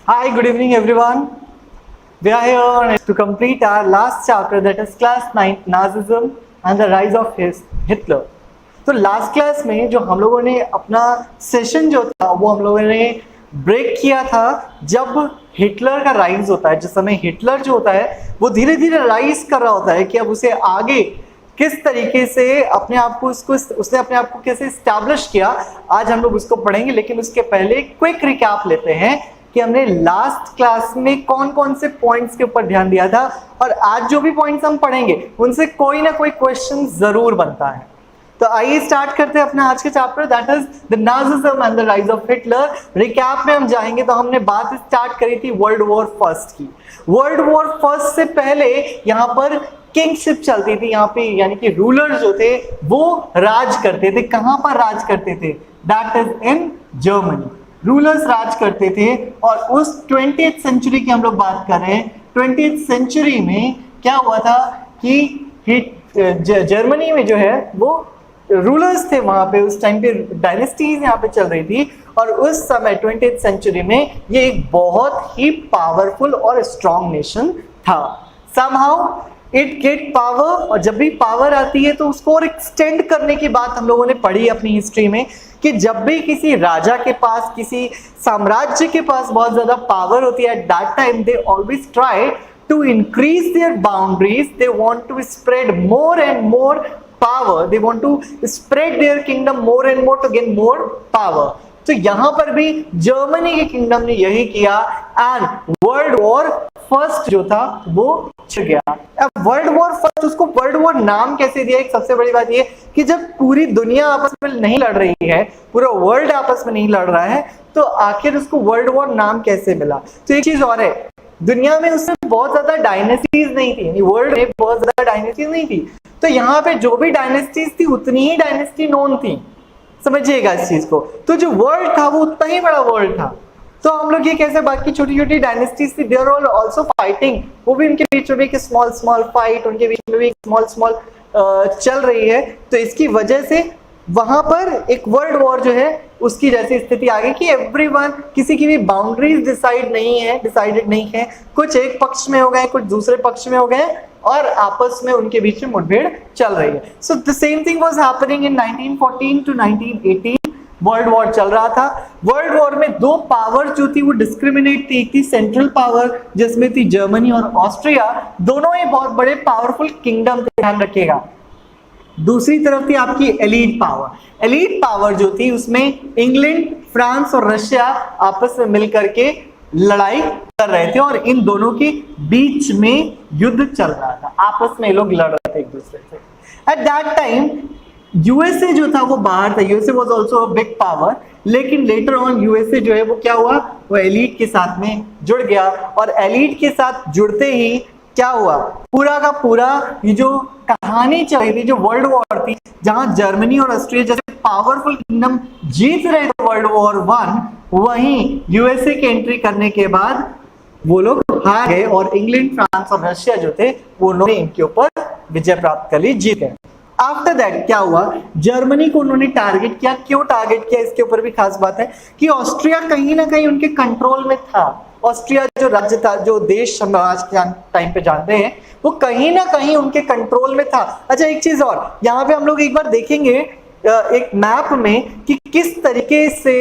Hi, good evening everyone. We are here to complete our last chapter, that is class 9, Nazism and the rise of Hitler. तो last class में जो हम लोगों ने अपना session जो था वो हम लोगों ने ब्रेक किया था जब हिटलर का राइज होता है। जिस समय हिटलर जो होता है वो धीरे धीरे राइज कर रहा होता है कि अब उसे आगे किस तरीके से अपने आप को उसने अपने आप को कैसे स्टैब्लिश किया, आज हम लोग उसको पढ़ेंगे। लेकिन उसके पहले क्विक रिकैप लेते हैं कि हमने लास्ट क्लास में कौन कौन से पॉइंट्स के ऊपर ध्यान दिया था और आज जो भी पॉइंट्स हम पढ़ेंगे उनसे कोई ना कोई क्वेश्चन जरूर बनता है। तो आइए स्टार्ट करते हैं अपना आज के chapter, that is the Nazism and the rise of Hitler. Recap में हम जाएंगे तो हमने बात स्टार्ट करी थी वर्ल्ड वॉर फर्स्ट की। वर्ल्ड वॉर फर्स्ट से पहले यहाँ पर किंगशिप चलती थी, यहाँ पे यानी कि रूलर जो थे वो राज करते थे। कहां पर राज करते थे? That is in Germany. Rulers राज करते थे और उस 20th सेंचुरी की हम लोग बात कर रहे हैं। 20th सेंचुरी में क्या हुआ था कि जर्मनी में जो है वो रूलर्स थे, वहां पे उस टाइम पे डायनेस्टीज यहाँ पे चल रही थी और उस समय 20th सेंचुरी में ये एक बहुत ही पावरफुल और स्ट्रॉन्ग नेशन था। समहाउ इट गेट पावर, और जब भी पावर आती है तो उसको और एक्सटेंड करने की बात हम लोगों ने पढ़ी अपनी हिस्ट्री में कि जब भी किसी राजा के पास, किसी साम्राज्य के पास बहुत ज्यादा पावर होती है, at that time they always try to increase their boundaries, they want to spread more and more power, they want to spread their kingdom more and more to gain more power. तो यहां पर भी Germany के kingdom ने यही किया and world war first जो था वो छिड़ गया। अब वर्ल्ड वॉर फर्स्ट, उसको वर्ल्ड वॉर नाम कैसे दिया? एक सबसे बड़ी बात ये कि जब पूरी दुनिया आपस में नहीं लड़ रही है, पूरा वर्ल्ड आपस में नहीं लड़ रहा है, तो आखिर उसको वर्ल्ड वॉर नाम कैसे मिला? तो एक चीज और है, दुनिया में उसमें बहुत ज्यादा डायनेस्टीज नहीं थी, वर्ल्ड में बहुत ज्यादा डायनेस्टीज नहीं थी, तो यहाँ पे जो भी डायनेस्टीज थी उतनी ही डायनेस्टी नोन थी। समझिएगा इस चीज को। तो जो वर्ल्ड था वो उतना ही बड़ा वर्ल्ड था। तो हम लोग ये कैसे, बाकी छोटी छोटी डायनेस्टीज थी, देयर आर आल्सो फाइटिंग, वो भी उनके बीच में भी स्मॉल स्मॉल फाइट, उनके बीच में भी स्मॉल स्मॉल चल रही है। तो इसकी वजह से वहां पर एक वर्ल्ड वॉर जो है उसकी जैसी स्थिति आ गई कि एवरीवन, किसी की भी बाउंड्रीज डिसाइडेड नहीं है, कुछ एक पक्ष में हो गए, कुछ दूसरे पक्ष में हो गए और आपस में उनके बीच में मुठभेड़ चल रही है। So the same thing was happening in 1914 to 1918। World war चल रहा था। वर्ल्ड वॉर में दो पावर जो थी वो डिस्क्रिमिनेट थी। एक थी सेंट्रल पावर जिसमें थी जर्मनी और ऑस्ट्रिया, दोनों ही बहुत बड़े पावरफुल किंगडम थे, ध्यान रखिएगा। दूसरी तरफ थी आपकी एलीट पावर। एलीट पावर जो थी उसमें इंग्लैंड, फ्रांस और रशिया आपस में मिलकर के लड़ाई कर रहे थे और इन दोनों के बीच में युद्ध चल रहा था, आपस में लोग लड़ रहे थे एक दूसरे से। एट दैट टाइम यूएसए जो था वो बाहर था, USA was also a big power, लेकिन लेटर ऑन यूएसए जो है वो क्या हुआ, वो एलीट के साथ में जुड़ गया और एलीट के साथ जुड़ते ही क्या हुआ, पूरा का पूरा ये जो कहानी चल रही थी, जो वर्ल्ड वॉर थी, जहां जर्मनी और ऑस्ट्रिया जैसे पावरफुल किंगडम जीत रहे थे वर्ल्ड वॉर 1, वहीं यूएसए के एंट्री करने के बाद वो लोग हार गए और इंग्लैंड, फ्रांस और रशिया जो थे वो उन्होंने इनके ऊपर विजय प्राप्त कर ली, जीत गए। आफ्टर दैट क्या हुआ, जर्मनी को उन्होंने टारगेट किया। क्यों टारगेट किया, इसके ऊपर भी खास बात है कि ऑस्ट्रिया कहीं ना कहीं उनके कंट्रोल में था। ऑस्ट्रिया जो राज्य था, जो देश हम आज के टाइम पे जानते हैं, वो कहीं ना कहीं उनके कंट्रोल में था। अच्छा एक चीज और, यहाँ पे हम लोग एक बार देखेंगे एक मैप में कि किस तरीके से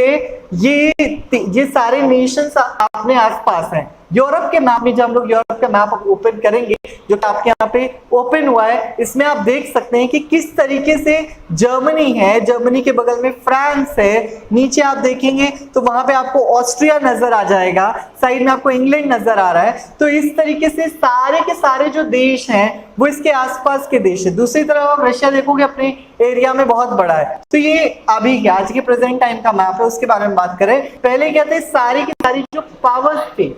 ये सारे नेशंस अपने आसपास हैं। यूरोप के मैप में, जब हम लोग यूरोप का मैप ओपन करेंगे जो कि आपके यहाँ पे ओपन हुआ है, इसमें आप देख सकते हैं कि किस तरीके से जर्मनी है, जर्मनी के बगल में फ्रांस है, नीचे आप देखेंगे तो वहां पे आपको ऑस्ट्रिया नजर आ जाएगा, साइड में आपको इंग्लैंड नजर आ रहा है। तो इस तरीके से सारे के सारे जो देश हैं वो इसके आसपास के देश है। दूसरी तरफ आप रशिया देखोगे अपने एरिया में बहुत बड़ा है। तो ये अभी क्या, आज के प्रेजेंट टाइम का मैप है, उसके बारे में बात करें। पहले क्या थे, सारी की सारी जो पावर्स थी।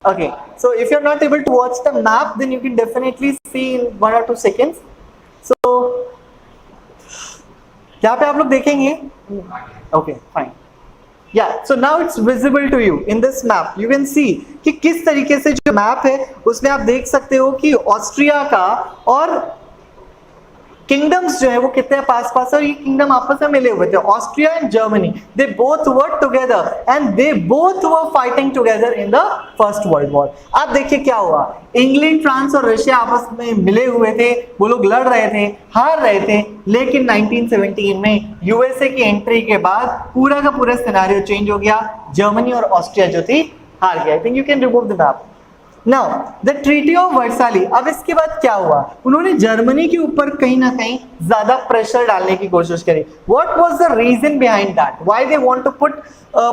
Okay, so if you're not able to watch the map, then you can definitely see in 1 or 2 seconds. So यहाँ पे आप लोग देखेंगे, okay, fine. Yeah, so now it's visible to you in this map. You can see कि किस तरीके से जो मैप है उसमें आप देख सकते हो कि ऑस्ट्रिया का और किंगडम्स जो है वो कितने पास पास है और ये किंगडम आपस में मिले हुए थे, Austria and Germany, they both work together and they both were fighting together in the first world war. अब देखिए क्या हुआ, इंग्लैंड, फ्रांस और रशिया आपस में मिले हुए थे, वो लोग लड़ रहे थे, हार रहे थे, लेकिन 1917 में यूएसए की एंट्री के बाद पूरा का पूरा सिनेरियो चेंज हो गया, जर्मनी और ऑस्ट्रिया जो थी हार गया। I think you can remove the map now. The treaty of Versailles, अब इसके बाद क्या हुआ, उन्होंने जर्मनी के ऊपर कहीं ना कहीं ज्यादा प्रेशर डालने की कोशिश करी। What was the reason behind that, why they want to put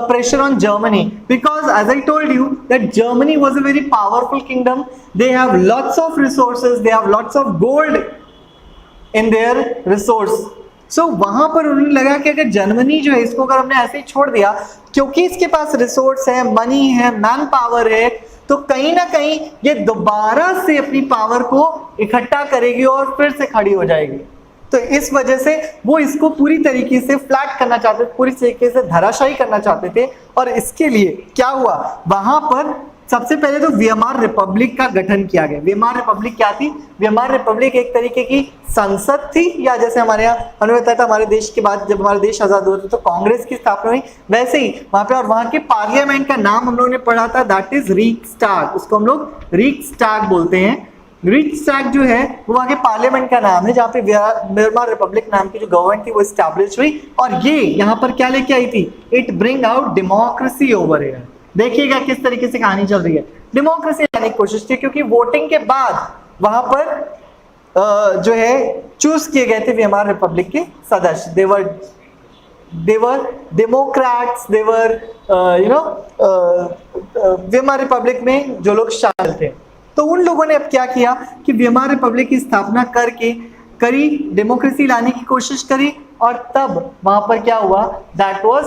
pressure on Germany? Because as I told you that Germany was a very powerful kingdom, they have lots of resources, they have lots of gold in their resource. So वहां पर उन्हें लगा कि अगर Germany जो है इसको अगर हमने ऐसे ही छोड़ दिया, क्योंकि इसके पास रिसोर्स है, मनी है, मैन पावर है, तो कहीं ना कहीं ये दोबारा से अपनी पावर को इकट्ठा करेगी और फिर से खड़ी हो जाएगी। तो इस वजह से वो इसको पूरी तरीके से फ्लैट करना चाहते थे, पूरी तरीके से धराशायी करना चाहते थे। और इसके लिए क्या हुआ, वहां पर सबसे पहले तो वीमार रिपब्लिक का गठन किया गया। वीमार रिपब्लिक क्या थी, वीमार रिपब्लिक एक तरीके की संसद थी, या जैसे हमारे यहाँ हमने बताया था हमारे देश के बाद जब हमारा देश आजाद हुआ तो कांग्रेस की स्थापना हुई, वैसे ही वहां पे। और वहां के पार्लियामेंट का नाम हम लोगों ने पढ़ा था, दैट इज रीक्सटाग, उसको हम लोग रीक्सटाग बोलते हैं। रीक्सटाग जो है वो वहां के पार्लियामेंट का नाम है, जहाँ पे वीमार रिपब्लिक नाम की जो गवर्नमेंट थी वो एस्टैब्लिश हुई। और ये यहाँ पर क्या लेके आई थी, it bring out democracy over here. देखिएगा किस तरीके से कहानी चल रही है, डेमोक्रेसी लाने की कोशिश थी, क्योंकि वोटिंग के बाद वहां पर जो है चूज किए गए थे वीमार रिपब्लिक के सदस्य। देवर डेमोक्रेट्स, देवर वीमार रिपब्लिक में जो लोग शामिल थे। तो उन लोगों ने अब क्या किया कि वीमार रिपब्लिक की स्थापना करी, डेमोक्रेसी लाने की कोशिश करी, और तब वहां पर क्या हुआ, दैट वाज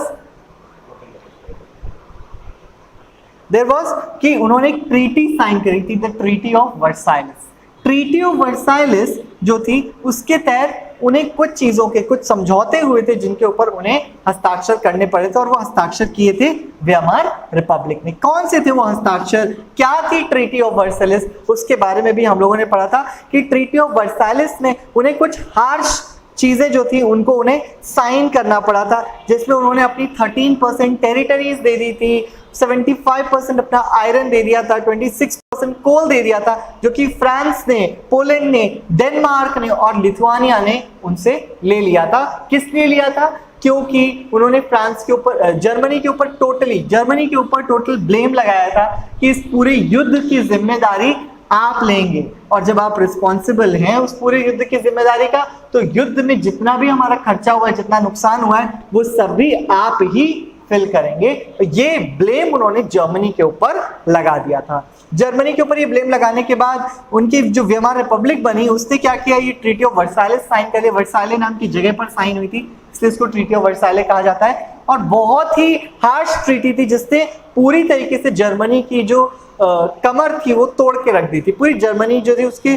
देयर वाज कि उन्होंने एक ट्रीटी साइन करी थी, the treaty of Versailles. Treaty of Versailles जो थी उसके तहत उन्हें कुछ चीजों के कुछ समझौते हुए थे जिनके ऊपर उन्हें हस्ताक्षर करने पड़े थे, और वो हस्ताक्षर किए थे वीमार रिपब्लिक ने। कौन से थे वो हस्ताक्षर, क्या थी ट्रीटी ऑफ वर्साइलेस, उसके बारे में भी हम लोगों ने पढ़ा था कि ट्रीटी ऑफ वर्साइलेस में उन्हें कुछ हार्श चीजें जो थी उनको उन्हें साइन करना पड़ा था, जिसमें उन्होंने अपनी 13% टेरिटरीज दे दी थी, 75% अपना आयरन दे दिया था, 26% कोल दे दिया था, जो कि फ्रांस ने, पोलैंड ने, डेनमार्क ने और लिथुआनिया ने उनसे ले लिया था। किस लिए लिया था, क्योंकि उन्होंने फ्रांस के ऊपर, जर्मनी के ऊपर टोटल ब्लेम लगाया था कि इस पूरे युद्ध की जिम्मेदारी आप लेंगे, और जब आप रिस्पॉन्सिबल हैं उस पूरे युद्ध की जिम्मेदारी का, तो युद्ध में जितना भी हमारा खर्चा हुआ है, जितना नुकसान हुआ है, वो सब भी आप ही फिल करेंगे। तो ये ब्लेम उन्होंने जर्मनी के ऊपर लगा दिया था। जर्मनी के ऊपर ये ब्लेम लगाने के बाद उनकी जो वीमार रिपब्लिक बनी, उसने क्या किया, ये ट्रीटी ऑफ वर्साइलेस साइन कर लिया। वर्साइले नाम की जगह पर साइन हुई थी, इसलिए इसको ट्रीटी ऑफ वर्साइले कहा जाता है। और बहुत ही हार्श ट्रीटी थी, जिसने पूरी तरीके से जर्मनी की जो कमर थी वो तोड़ के रख दी थी। पूरी जर्मनी जो थी उसकी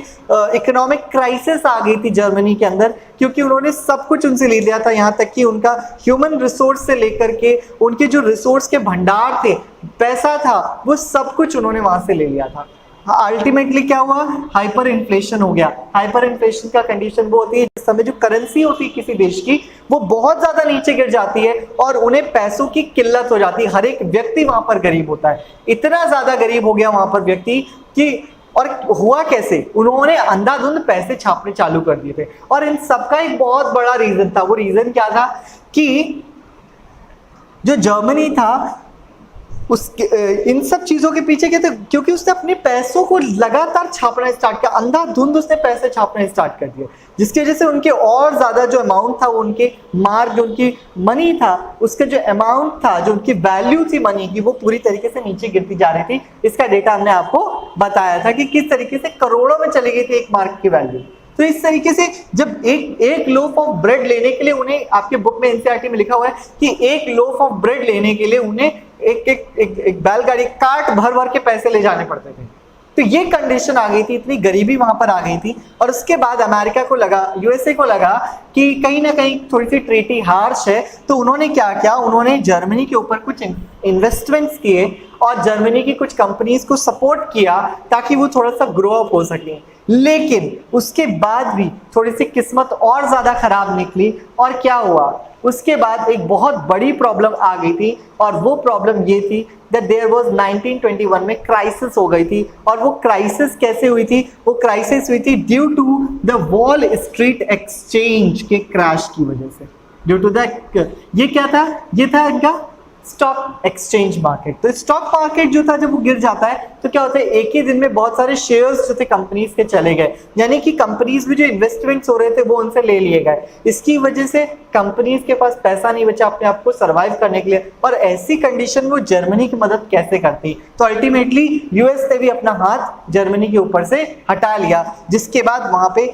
इकोनॉमिक क्राइसिस आ गई थी जर्मनी के अंदर, क्योंकि उन्होंने सब कुछ उनसे ले लिया था, यहाँ तक कि उनका ह्यूमन रिसोर्स से लेकर के उनके जो रिसोर्स के भंडार थे, पैसा था, वो सब कुछ उन्होंने वहां से ले लिया था। अल्टीमेटली क्या हुआ, हाइपर इन्फ्लेशन हो गया। हाइपर इन्फ्लेशन का कंडीशन वो होती है जिस समय जो करेंसी होती है किसी देश की वो बहुत ज्यादा नीचे गिर जाती है और उन्हें पैसों की किल्लत हो जाती है। हर एक व्यक्ति वहां पर गरीब होता है, इतना ज्यादा गरीब हो गया वहां पर व्यक्ति कि, और हुआ कैसे, उन्होंने अंधाधुंध पैसे छापने चालू कर दिए थे। और इन सबका एक बहुत बड़ा रीजन था। वो रीजन क्या था कि जो जर्मनी था उसके इन सब चीजों के पीछे क्या थे, क्योंकि उसने अपने पैसों को लगातार छापना स्टार्ट किया, अंधाधुंध उसने पैसे छापना स्टार्ट कर दिए, जिसकी वजह से उनके और ज्यादा जो अमाउंट था वो उनके मार्क, जो उनकी मनी था उसका जो अमाउंट था, जो उनकी वैल्यू थी मनी की, वो पूरी तरीके से नीचे गिरती जा रही थी। इसका डेटा हमने आपको बताया था कि किस तरीके से करोड़ों में चली गई थी एक मार्क की वैल्यू। तो इस तरीके से जब एक लोफ ऑफ ब्रेड लेने के लिए उन्हें, आपके बुक में एनसीईआरटी में लिखा हुआ है कि एक लोफ ऑफ ब्रेड लेने के लिए उन्हें एक बैलगाड़ी कार्ट भर भर के पैसे ले जाने पड़ते थे। तो ये कंडीशन आ गई थी, इतनी गरीबी वहां पर आ गई थी। और उसके बाद अमेरिका को लगा, यूएसए को लगा कि कहीं ना कहीं थोड़ी सी ट्रीटी हार्श है, तो उन्होंने क्या किया, उन्होंने जर्मनी के ऊपर कुछ इन्वेस्टमेंट्स किए और जर्मनी की कुछ कंपनीज को सपोर्ट किया ताकि वो थोड़ा सा ग्रो अप हो सके। लेकिन उसके बाद भी थोड़ी सी किस्मत और ज्यादा खराब निकली और क्या हुआ, उसके बाद एक बहुत बड़ी प्रॉब्लम आ गई थी और वो प्रॉब्लम ये थी that there was 1921 में क्राइसिस हो गई थी। और वो क्राइसिस कैसे हुई थी, वो क्राइसिस हुई थी due to the Wall Street exchange के क्रैश की वजह से। ड्यू टू द, ये क्या था, ये था इनका स्टॉक एक्सचेंज मार्केट। तो स्टॉक मार्केट जो था जब वो गिर जाता है तो क्या होता है, एक ही दिन में बहुत सारे शेयर्स जो थे कंपनीज के चले गए, यानी कि कंपनीज में जो इन्वेस्टमेंट्स हो रहे थे वो उनसे ले लिए गए। इसकी वजह से कंपनीज के पास पैसा नहीं बचा अपने आप को सर्वाइव करने के लिए, और ऐसी कंडीशन में वो जर्मनी की मदद कैसे करती। तो अल्टीमेटली यूएस ने भी अपना हाथ जर्मनी के ऊपर से हटा लिया, जिसके बाद वहां पे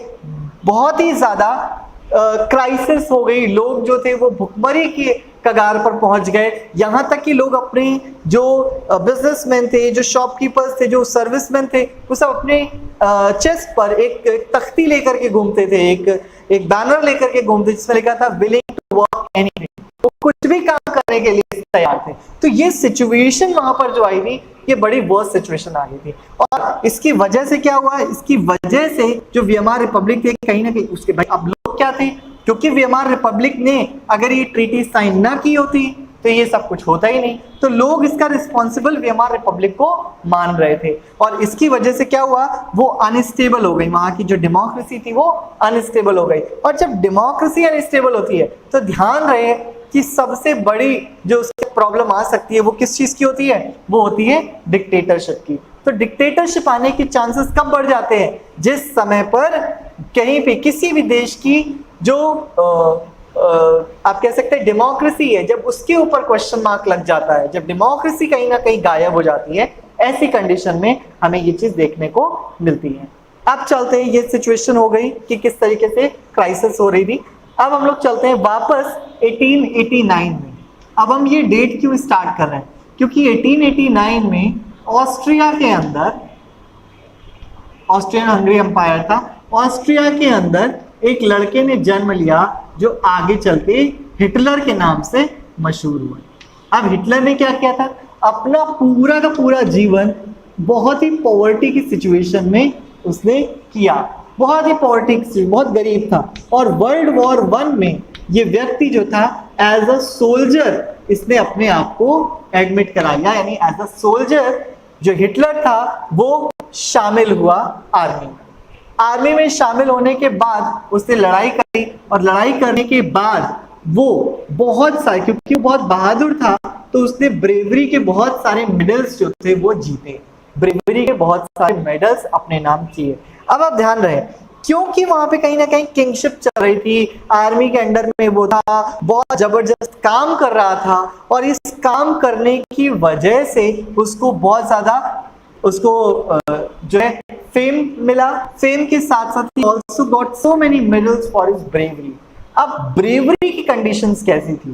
बहुत ही ज्यादा क्राइसिस हो गई। लोग जो थे वो भुखमरी की कगार पर पहुंच गए, यहां तक कि लोग अपने जो बिजनेसमैन थे, जो शॉपकीपर्स थे, जो सर्विसमैन थे, वो सब अपने चेस्ट पर एक तख्ती लेकर के घूमते थे, एक बैनर लेकर के घूमते जिसमें लिखा था विलिंग टू वर्क एनीथिंग। वो कुछ भी काम करने के लिए तैयार थे। तो ये सिचुएशन वहां पर जो आई थी, ये बड़ी वर्स्ट सिचुएशन आ गई थी। और इसकी वजह से क्या हुआ, इसकी वजह से जो वीएमआर रिपब्लिक थी कहीं ना कहीं उसके भाई अब लोग क्या थे, क्योंकि वीएमआर रिपब्लिक ने अगर ये ट्रीटी साइन ना की होती तो ये सब कुछ होता ही नहीं। तो लोग इसका रिस्पॉन्सिबल वीएमआर रिपब्लिक को मान रहे थे, और इसकी वजह से क्या हुआ, वो अनस्टेबल हो गई। वहां की जो डेमोक्रेसी थी वो अनस्टेबल हो गई। और जब डेमोक्रेसी अनस्टेबल होती है तो ध्यान रहे कि सबसे बड़ी जो उसकी प्रॉब्लम आ सकती है वो किस चीज की होती है, वो होती है डिक्टेटरशिप की। तो डिक्टेटरशिप आने के चांसेस कब बढ़ जाते हैं, जिस समय पर कहीं पे किसी भी देश की जो आप कह सकते हैं डेमोक्रेसी है, जब उसके ऊपर क्वेश्चन मार्क लग जाता है, जब डेमोक्रेसी कहीं ना कहीं गायब हो जाती है, ऐसी कंडीशन में हमें ये चीज देखने को मिलती है। अब चलते हैं, ये सिचुएशन हो गई कि किस तरीके से क्राइसिस हो रही थी। अब हम लोग चलते हैं वापस 1889 में। अब हम ये डेट क्यों स्टार्ट कर रहे हैं, क्योंकि 1889 में ऑस्ट्रिया के अंदर, ऑस्ट्रियन हंगरी एम्पायर था, ऑस्ट्रिया के अंदर एक लड़के ने जन्म लिया जो आगे चलते हिटलर के नाम से मशहूर हुआ। अब हिटलर ने क्या किया था, अपना पूरा का पूरा जीवन बहुत ही पॉवर्टी की सिचुएशन में उसने किया, बहुत ही पॉवर्टी, बहुत गरीब था। और वर्ल्ड वॉर 1 में ये व्यक्ति जो था एज अ सोल्जर इसने अपने आप को एडमिट करा लिया, यानी एज अ सोल्जर जो हिटलर था वो शामिल हुआ आर्मी में। आर्मी में शामिल होने के बाद उसने लड़ाई करी, और लड़ाई करने के बाद वो बहुत सारे, क्योंकि वो बहुत बहादुर था, तो उसने ब्रेवरी के बहुत सारे मेडल्स जो थे वो जीते, ब्रेवरी के बहुत सारे मेडल्स अपने नाम किए। अब आप ध्यान रहे, क्योंकि वहां पे कहीं ना कहीं किंगशिप चल रही थी, आर्मी के अंडर में वो था, बहुत जबरदस्त काम कर रहा था, और इस काम करने की वजह से उसको बहुत ज्यादा उसको जो है फेम मिला। फेम के साथ साथ he also got so many medals for his bravery. अब ब्रेवरी की कंडीशंस कैसी थी,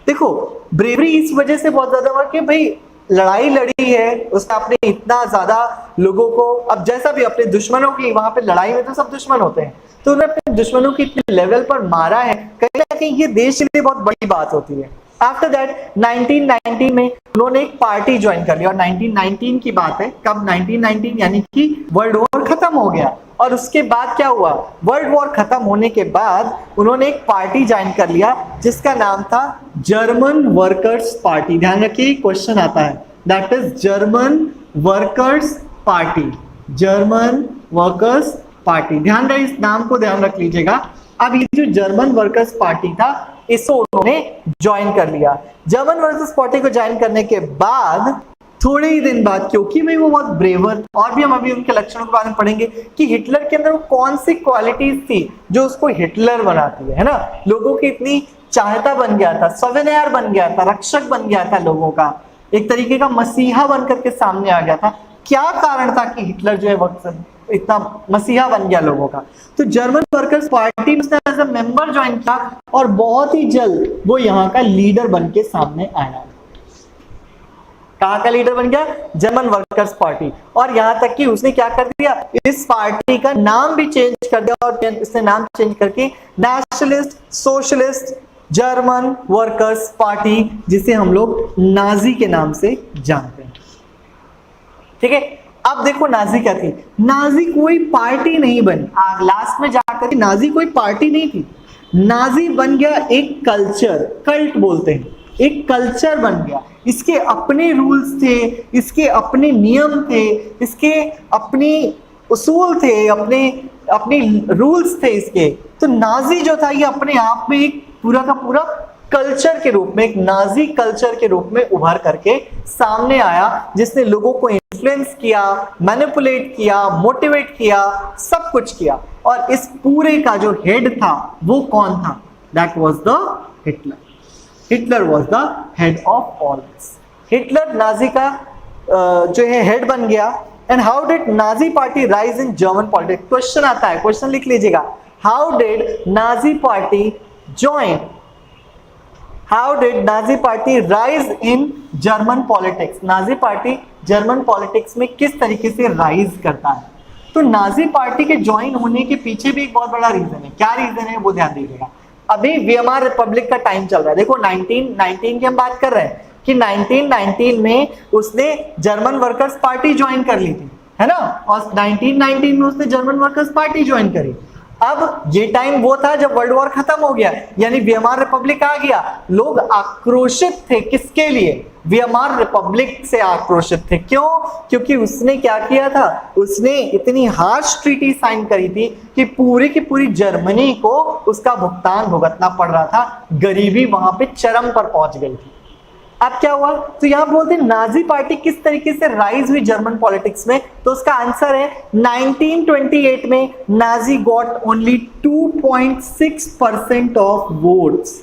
देखो ब्रेवरी इस वजह से बहुत ज्यादा हुआ कि भाई लड़ाई लड़ी है उसने, आपने इतना ज्यादा लोगों को, अब जैसा भी अपने दुश्मनों की, वहां पे लड़ाई में तो सब दुश्मन होते हैं, तो उन्होंने अपने दुश्मनों की इतने लेवल पर मारा है, कहीं ना कहीं ये देश के लिए बहुत बड़ी बात होती है। आफ्टर दैट 1919 में उन्होंने एक पार्टी ज्वाइन कर लिया, और 1919 की बात है, कब 1919 यानी कि वर्ल्ड वॉर खत्म हो गया। और उसके बाद क्या हुआ, वर्ल्ड वॉर खत्म होने के बाद उन्होंने एक पार्टी ज्वाइन कर लिया जिसका नाम था जर्मन वर्कर्स पार्टी। ध्यान रखिए क्वेश्चन आता है, that is German workers party, German workers party. ध्यान रहे, इस नाम को ध्यान रख लीजिएगा। अब ये जो जर्मन वर्कर्स पार्टी था इसको उन्होंने ज्वाइन कर लिया। जर्मन वर्कर्स पार्टी को ज्वाइन करने के बाद थोड़े ही दिन बाद, क्योंकि भाई वो बहुत ब्रेवर, और भी हम अभी उनके लक्षणों के बारे में पढ़ेंगे कि हिटलर के अंदर वो कौन सी क्वालिटीज थी जो उसको हिटलर बनाती है ना, लोगों की इतनी चाहता बन गया था, सवेनियर बन गया था, रक्षक बन गया था लोगों का, एक तरीके का मसीहा बनकर के सामने आ गया था। क्या कारण था कि हिटलर जो है वक्त इतना मसीहा बन गया लोगों का, तो जर्मन वर्कर्स पार्टी में उसने एज अ मेंबर ज्वाइन किया, और बहुत ही जल्द वो यहाँ का लीडर बन के सामने आया। कहाँ का लीडर बन गया, जर्मन वर्कर्स पार्टी। और यहां तक कि उसने क्या कर दिया, इस पार्टी का नाम भी चेंज कर दिया, और इसने नाम चेंज करके nationalist socialist German workers party, जिसे हम लोग नाजी के नाम से जानते हैं। ठीक है, अब देखो नाजी क्या थी, नाजी कोई पार्टी नहीं बनी, लास्ट में जाकर नाजी कोई पार्टी नहीं थी, नाजी बन गया एक कल्चर, कल्ट बोलते हैं, एक कल्चर बन गया। इसके अपने रूल्स थे, इसके अपने नियम थे, इसके अपनी उसूल थे, अपने रूल्स थे इसके। तो नाजी जो था ये अपने आप में एक पूरा का पूरा कल्चर के रूप में, एक नाजी कल्चर के रूप में उभर करके सामने आया, जिसने लोगों को इन्फ्लुएंस किया, मैनिपुलेट किया, मोटिवेट किया, सब कुछ किया। और इस पूरे का जो हेड था वो कौन था? That was the Hitler. Hitler was the head of all this. Hitler Nazi का जो है हेड बन गया। And how did Nazi party rise in German politics? Question आता है, क्वेश्चन लिख लीजिएगा। How did Nazi party join, how did Nazi party rise in German politics? Nazi party German politics में किस तरीके से राइज करता है? तो नाजी पार्टी के ज्वाइन होने के पीछे भी एक बहुत बड़ा रीजन है। क्या रीजन है वो ध्यान दीजिएगा। अभी वीएमआर रिपब्लिक का टाइम चल रहा है। देखो 1919 की हम बात कर रहे हैं कि 1919 में उसने जर्मन वर्कर्स पार्टी ज्वाइन कर ली थी, है ना, और 1919 में उसने जर्मन वर्कर्स पार्टी ज्वाइन करी। अब ये टाइम वो था जब वर्ल्ड वॉर खत्म हो गया, यानी वीएमआर रिपब्लिक आ गया। लोग आक्रोशित थे, किसके लिए? वीएमआर रिपब्लिक से आक्रोशित थे। क्यों? क्योंकि उसने क्या किया था, उसने इतनी हार्श ट्रीटी साइन करी थी कि पूरी की पूरी जर्मनी को उसका भुगतान भुगतना पड़ रहा था। गरीबी वहां पे चरम पर पहुंच गई थी। अब क्या हुआ? तो यहां बोलते हैं नाजी पार्टी किस तरीके से राइज हुई जर्मन पॉलिटिक्स में। तो उसका आंसर है 1928 में Nazi got only 2.6% of votes.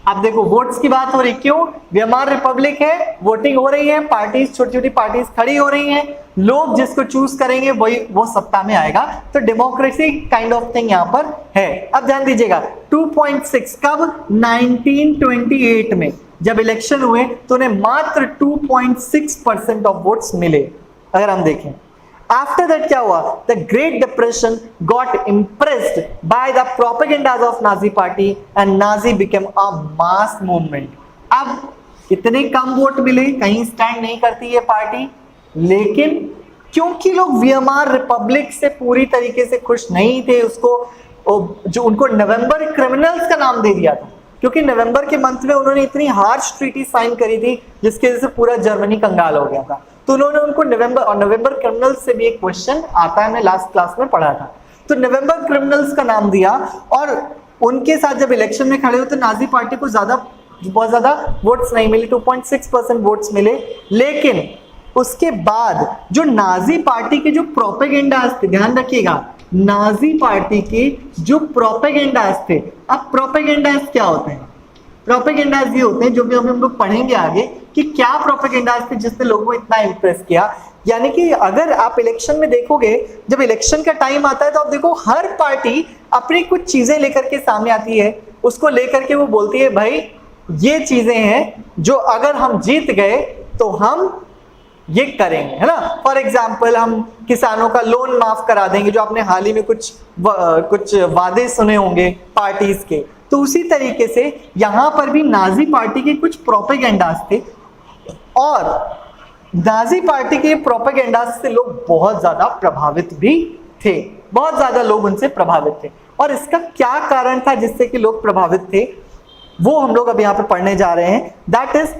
अब देखो वोट्स की बात हो रही, क्यों? वीएमआर रिपब्लिक है, वोटिंग हो रही है, पार्टीज, छोटी छोटी पार्टीज खड़ी हो रही हैं, लोग जिसको चूज करेंगे वही वो सत्ता में आएगा। तो डेमोक्रेसी काइंड ऑफ थिंग यहां पर है। अब ध्यान दीजिएगा 2.6 कब? 1928 में जब इलेक्शन हुए तो उन्हें मात्र 2.6% ऑफ वोट्स मिले। अगर हम देखें आफ्टर दैट क्या हुआ? The great depression got impressed by the propagandas of Nazi party and Nazi became a mass movement. अब इतने कम वोट मिले, कहीं स्टैंड नहीं करती ये पार्टी, लेकिन क्योंकि लोग वीएमआर रिपब्लिक से पूरी तरीके से खुश नहीं थे, उसको जो उनको नवंबर क्रिमिनल्स का नाम दे दिया था, क्योंकि नवंबर के मंथ में उन्होंने इतनी हार्श ट्रीटी साइन करी थी जिसकी वजह से पूरा जर्मनी कंगाल हो गया था। तो उन्होंने उनको नवंबर, और नवंबर क्रिमिनल्स से भी एक क्वेश्चन आता है, हमने लास्ट क्लास में पढ़ा था। तो नवंबर क्रिमिनल्स का नाम दिया और उनके साथ जब इलेक्शन में खड़े हुए तो नाजी पार्टी को बहुत ज्यादा वोट्स नहीं मिले, 2.6% वोट्स मिले। लेकिन उसके बाद जो नाजी पार्टी के जो प्रोपेगेंडास थे, ध्यान रखिएगा, नाजी पार्टी के जो प्रोपेगेंडास थे। अब प्रोपेगेंडास क्या होते हैं? प्रोपेगेंडास ये होते हैं जो भी हम लोग पढ़ेंगे आगे कि क्या प्रोपेगेंडास थे जिसने लोगों को इतना इंप्रेस किया। यानी कि अगर आप इलेक्शन में देखोगे, जब इलेक्शन का टाइम आता है तो आप देखो हर पार्टी अपनी कुछ चीजें लेकर के सामने आती है, उसको लेकर के वो बोलती है भाई ये चीजें हैं जो अगर हम जीत गए तो हम ये करेंगे, है ना। फॉर एग्जाम्पल हम किसानों का लोन माफ करा देंगे, जो आपने हाल ही में कुछ वादे सुने होंगे पार्टीज के। तो उसी तरीके से यहां पर भी नाजी पार्टी के कुछ प्रोपेगेंडास थे और नाजी पार्टी के प्रोपेगेंडास से लोग बहुत ज्यादा प्रभावित भी थे, बहुत ज्यादा लोग उनसे प्रभावित थे। और इसका क्या कारण था जिससे कि लोग प्रभावित थे, वो हम लोग अब यहाँ पे पढ़ने जा रहे हैं। That is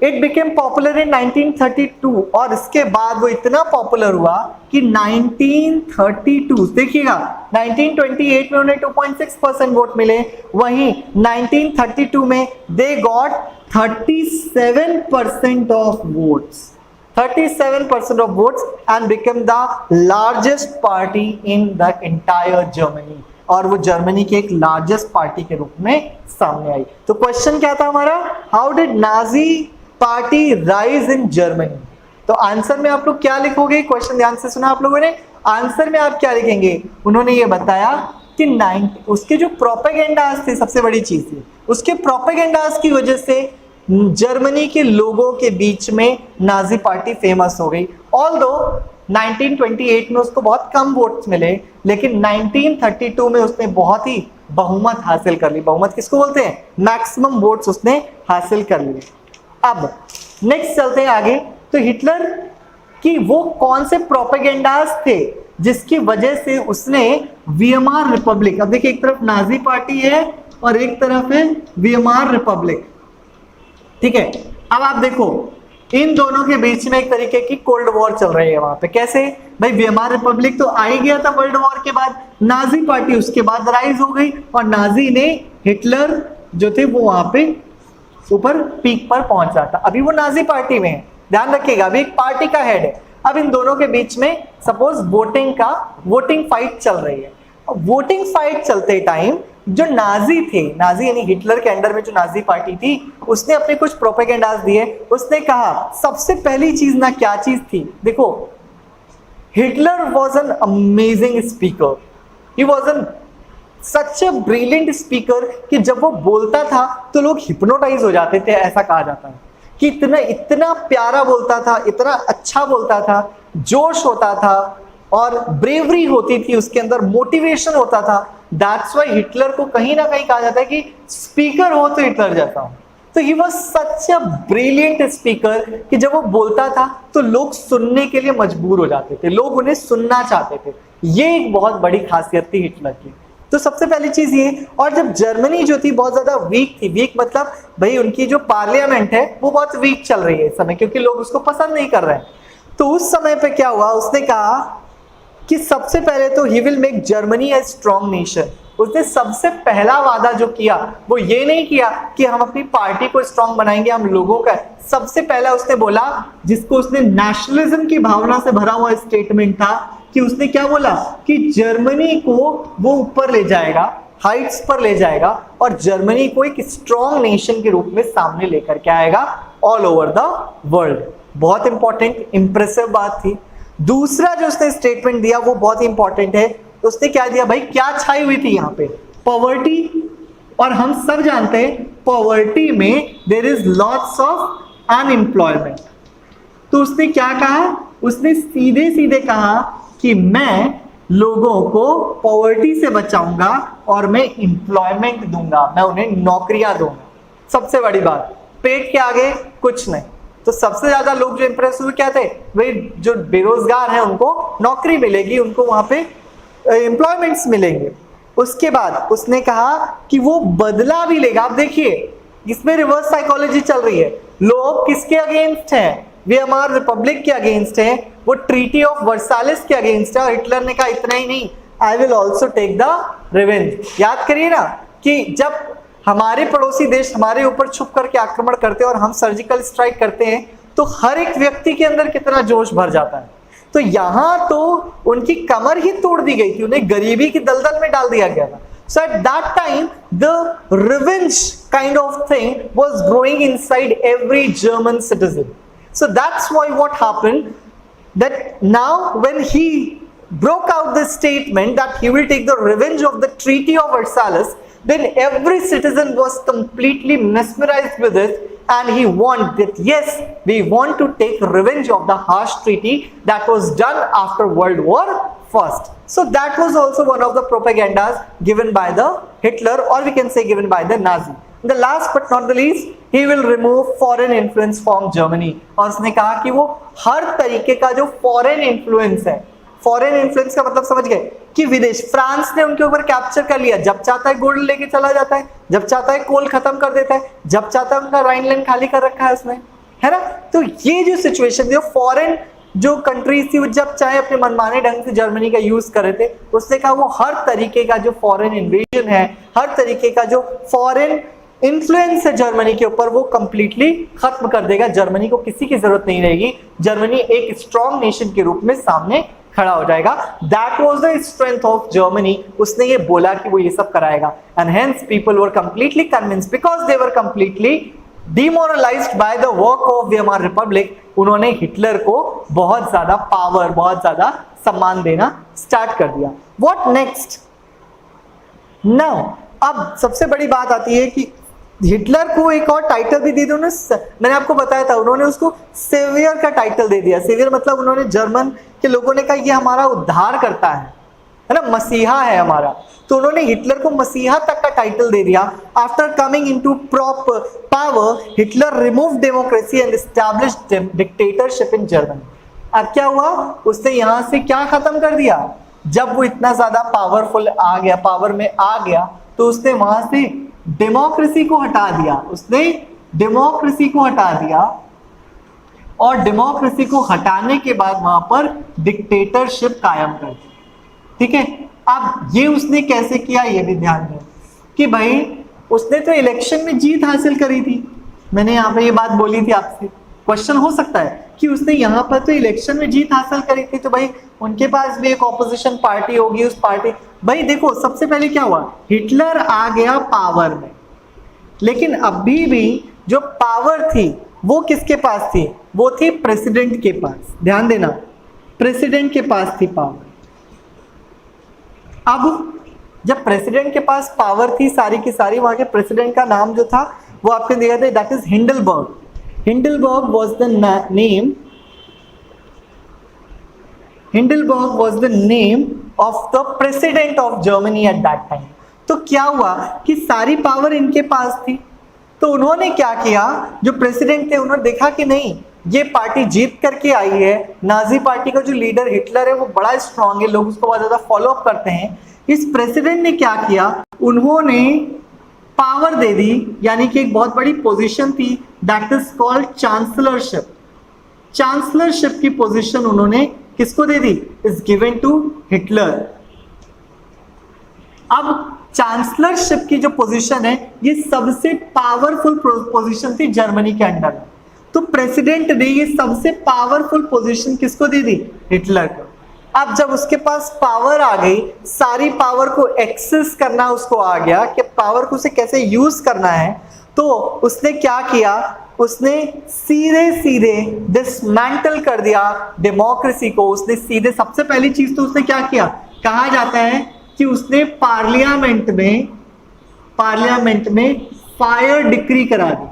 it became popular in 1932 और इसके बाद वो इतना पॉपुलर हुआ कि 1932, देखिएगा 1928 में उन्हें 2.6% वोट मिले, वहीं 1932 में they got 37% of votes, 37% of votes and became the largest party in the entire Germany. और वो जर्मनी के एक लार्जेस्ट पार्टी के रूप में सामने आई। तो क्वेश्चन क्या था हमारा? How did Nazi party rise in Germany? तो आंसर में आप लोग क्या लिखोगे? क्वेश्चन ध्यान से सुना आप लोगों ने। आंसर में आप क्या लिखेंगे? उन्होंने ये बताया कि उसके जो प्रोपेगेंडास थे, सबसे बड़ी चीज थी, उसके प्रोपेगेंडास की वजह से जर्मनी के लोगों के बीच में नाजी पार्टी फेमस हो गई। ऑल्दो 1928 में उसको बहुत कम वोट्स मिले, लेकिन 1932 में उसने बहुत ही बहुमत हासिल कर ली। बहुमत किसको बोलते हैं? मैक्सिमम वोट्स उसने हासिल कर लिए। अब नेक्स्ट चलते हैं आगे। तो हिटलर कि वो कौन से प्रोपेगेंडास थे जिसकी वजह से उसने वीएमआर रिपब्लिक, अब देखिए एक तरफ नाजी पार्टी है और एक तरफ है वीएमआर रिपब्लिक, ठीक है। अब आप देखो इन दोनों के बीच में एक तरीके की कोल्ड वॉर चल रही है वहां पे। कैसे भाई, वीएमआर रिपब्लिक तो आ ही गया था वर्ल्ड वॉर के बाद, नाजी पार्टी उसके बाद राइज हो गई और नाजी ने हिटलर जो थे वो वहां पे ऊपर पीक पर पहुंचा था। अभी वो नाजी पार्टी में है, ध्यान रखिएगा, अभी एक पार्टी का हेड है। अब इन दोनों के बीच में सपोज वोटिंग फाइट चल रही है। वोटिंग फाइट चलते टाइम जो नाजी थे, नाजी यानी हिटलर के अंडर में जो नाजी पार्टी थी, उसने अपने कुछ प्रोपेगेंडास दिए। उसने कहा सबसे पहली चीज ना क्या चीज थी, देखो Hitler was an amazing speaker, he was an such a brilliant speaker कि जब वो बोलता था तो लोग हिप्नोटाइज हो जाते थे, ऐसा कहा जाता है कि इतना प्यारा बोलता था, इतना अच्छा बोलता था, जोश होता था और ब्रेवरी होती थी उसके अंदर, मोटिवेशन होता था। दैट्स व्हाई हिटलर को कहीं ना कहीं कहा जाता है कि स्पीकर हो तो हिटलर जैसा हो। तो he was such a brilliant speaker कि जब वो बोलता था तो लोग सुनने के लिए मजबूर हो जाते थे, लोग उन्हें सुनना चाहते थे। ये एक बहुत बड़ी खासियत थी हिटलर की। तो सबसे पहली चीज ये, और जब जर्मनी जो थी बहुत ज्यादा वीक थी, वीक मतलब भाई उनकी जो पार्लियामेंट है वो बहुत वीक चल रही है इस समय, क्योंकि लोग उसको पसंद नहीं कर रहे हैं। तो उस समय पे क्या हुआ, उसने कहा कि सबसे पहले तो he will make Germany a strong nation. उसने सबसे पहला वादा जो किया वो ये नहीं किया कि हम अपनी पार्टी को स्ट्रॉन्ग बनाएंगे, हम लोगों का। सबसे पहला उसने बोला, जिसको उसने नेशनलिज्म की भावना से भरा हुआ स्टेटमेंट था, कि उसने क्या बोला कि जर्मनी को वो ऊपर ले जाएगा, हाइट्स पर ले जाएगा और जर्मनी को एक स्ट्रॉन्ग नेशन के रूप में सामने लेकर के आएगा ऑल ओवर द वर्ल्ड। बहुत इंपॉर्टेंट इंप्रेसिव बात थी। दूसरा जो उसने स्टेटमेंट दिया वो बहुत इंपॉर्टेंट है। उसने क्या दिया भाई, क्या छाई हुई थी यहाँ पे, पॉवर्टी, और हम सब जानते हैं पॉवर्टी में there is lots of unemployment. तो उसने क्या कहा, उसने सीधे सीधे कहा कि मैं लोगों को पॉवर्टी से बचाऊंगा और मैं एम्प्लॉयमेंट दूंगा, मैं उन्हें नौकरियां दूंगा। सबसे बड़ी बात, पेट के आगे कुछ नहीं। तो सबसे ज्यादा लोग जो इंप्रेस हुए क्या थे, भाई जो बेरोजगार हैं उनको नौकरी मिलेगी, उनको वहां पे एम्प्लॉयमेंट्स मिलेंगे। उसके बाद उसने कहा कि वो बदला भी लेगा। आप देखिए इसमें रिवर्स साइकोलॉजी चल रही है। लोग किसके अगेंस्ट हैं, वीएमआर रिपब्लिक के अगेंस्ट है, वो ट्रीटी ऑफ वर्साइलेस के अगेंस्ट है। और हिटलर ने कहा इतना ही नहीं, I will also take the revenge. याद करिए ना कि जब हमारे पड़ोसी देश हमारे ऊपर छुप करके आक्रमण करते हैं और हम सर्जिकल स्ट्राइक करते हैं तो हर एक व्यक्ति के अंदर कितना जोश भर जाता है। तो यहां तो उनकी कमर ही तोड़ दी गई थी, उन्हें गरीबी की दलदल में डाल दिया गया था। So at that time, the revenge kind of thing was growing inside every German citizen. So that's why what happened, that now when he broke out the statement that he will take the revenge of the Treaty of Versailles, then every citizen was completely mesmerized with it, and he wanted that yes, we want to take revenge of the harsh treaty that was done after World War I. So that was also one of the propagandas given by the Hitler, or we can say given by the Nazi. The last but not the least, he will remove foreign influence from Germany. और उसने कहा कि वो हर तरीके का जो foreign influence है, foreign influence का मतलब समझ गए कि विदेश, फ्रांस ने उनके ऊपर कैप्चर कर लिया, जब चाहता है गोल्ड लेके चला जाता है, जब चाहता है कोल खत्म कर देता है, जब चाहता है उनका राइनलैंड खाली कर रखा है उसने, है ना। तो ये जो सिचुएशन थी, फॉरेन जो कंट्रीज थी वो जब चाहे अपने मनमाने ढंग से जर्मनी का यूज कर रहे थे। उसने कहा वो हर तरीके का जो फॉरेन इन्वेजन है, हर तरीके का जो फॉरेन इन्फ्लुएंस है जर्मनी के ऊपर, वो कंप्लीटली खत्म कर देगा। जर्मनी को किसी की जरूरत नहीं रहेगी, जर्मनी एक स्ट्रॉन्ग नेशन के रूप में सामने खड़ा हो जाएगा। That was the strength of Germany. उसने ये बोला कि वो ये सब कराएगा, and hence people were completely convinced because they were completely demoralised by the work of Weimar republic. उन्होंने हिटलर को बहुत ज्यादा पावर, बहुत ज्यादा सम्मान देना स्टार्ट कर दिया। व्हाट नेक्स्ट नाउ, अब सबसे बड़ी बात आती है कि हिटलर को एक और टाइटल भी दे दिया उन्होंने। मैंने आपको बताया था, उन्होंने उसको सेवियर का टाइटल दे दिया। सेवियर मतलब उन्होंने जर्मन के लोगों ने कहा ये हमारा उद्धार करता है ना, मसीहा है हमारा। तो उन्होंने हिटलर को मसीहा तक का टाइटल दे दिया। After coming into power, Hitler remove democracy and established dictatorship in Germany. अब क्या हुआ, उसने यहां से क्या खत्म कर दिया, जब वो इतना ज्यादा पावरफुल आ गया, पावर में आ गया, तो उसने वहां से डेमोक्रेसी को हटा दिया, उसने डेमोक्रेसी को हटा दिया, और डेमोक्रेसी को हटाने के बाद वहां पर डिक्टेटरशिप कायम कर दी। ठीक है, अब ये उसने कैसे किया ये भी ध्यान दें कि भाई उसने तो इलेक्शन में जीत हासिल करी थी, मैंने यहाँ पे ये बात बोली थी आपसे, क्वेश्चन हो सकता है कि उसने यहाँ पर तो इलेक्शन में जीत हासिल करी थी, तो भाई उनके पास भी एक ऑपोजिशन पार्टी होगी, उस पार्टी, भाई देखो सबसे पहले क्या हुआ, हिटलर आ गया पावर में, लेकिन अभी भी जो पावर थी वो किसके पास थी, वो थी प्रेसिडेंट के पास, ध्यान देना, प्रेसिडेंट के पास थी पावर। अब जब प्रेसिडेंट के पास पावर थी सारी की सारी, वहां के प्रेसिडेंट का नाम जो था वो आपको दिया था, that is Hindenburg. Hindenburg was the name. Hindenburg was the name of the president of Germany at that time. तो क्या हुआ कि सारी पावर इनके पास थी, तो उन्होंने क्या किया, जो प्रेसिडेंट थे उन्होंने देखा कि नहीं ये पार्टी जीत करके आई है, नाजी पार्टी का जो लीडर हिटलर है वो बड़ा स्ट्रांग है, लोग उसको बहुत ज्यादा फॉलो अप करते हैं। इस प्रेसिडेंट ने क्या किया, उन्होंने पावर दे दी, यानी कि एक बहुत बड़ी पोजीशन थी, दैट इज कॉल्ड चांसलरशिप। चांसलरशिप की पोजीशन उन्होंने किसको दे दी, इज गिवन टू हिटलर। अब चांसलरशिप की जो पोजीशन है ये सबसे पावरफुल पोजीशन थी जर्मनी के अंडर में, तो प्रेसिडेंट ने ये सबसे पावरफुल पोजीशन किसको दे दी, हिटलर को। अब जब उसके पास पावर आ गई, सारी पावर को एक्सेस करना उसको आ गया कि पावर को उसे कैसे यूज करना है, तो उसने क्या किया, उसने सीधे सीधे डिसमेंटल कर दिया डेमोक्रेसी को। उसने सीधे, सबसे पहली चीज तो उसने क्या किया, कहा जाता है कि उसने पार्लियामेंट में फायर डिक्री करा दी।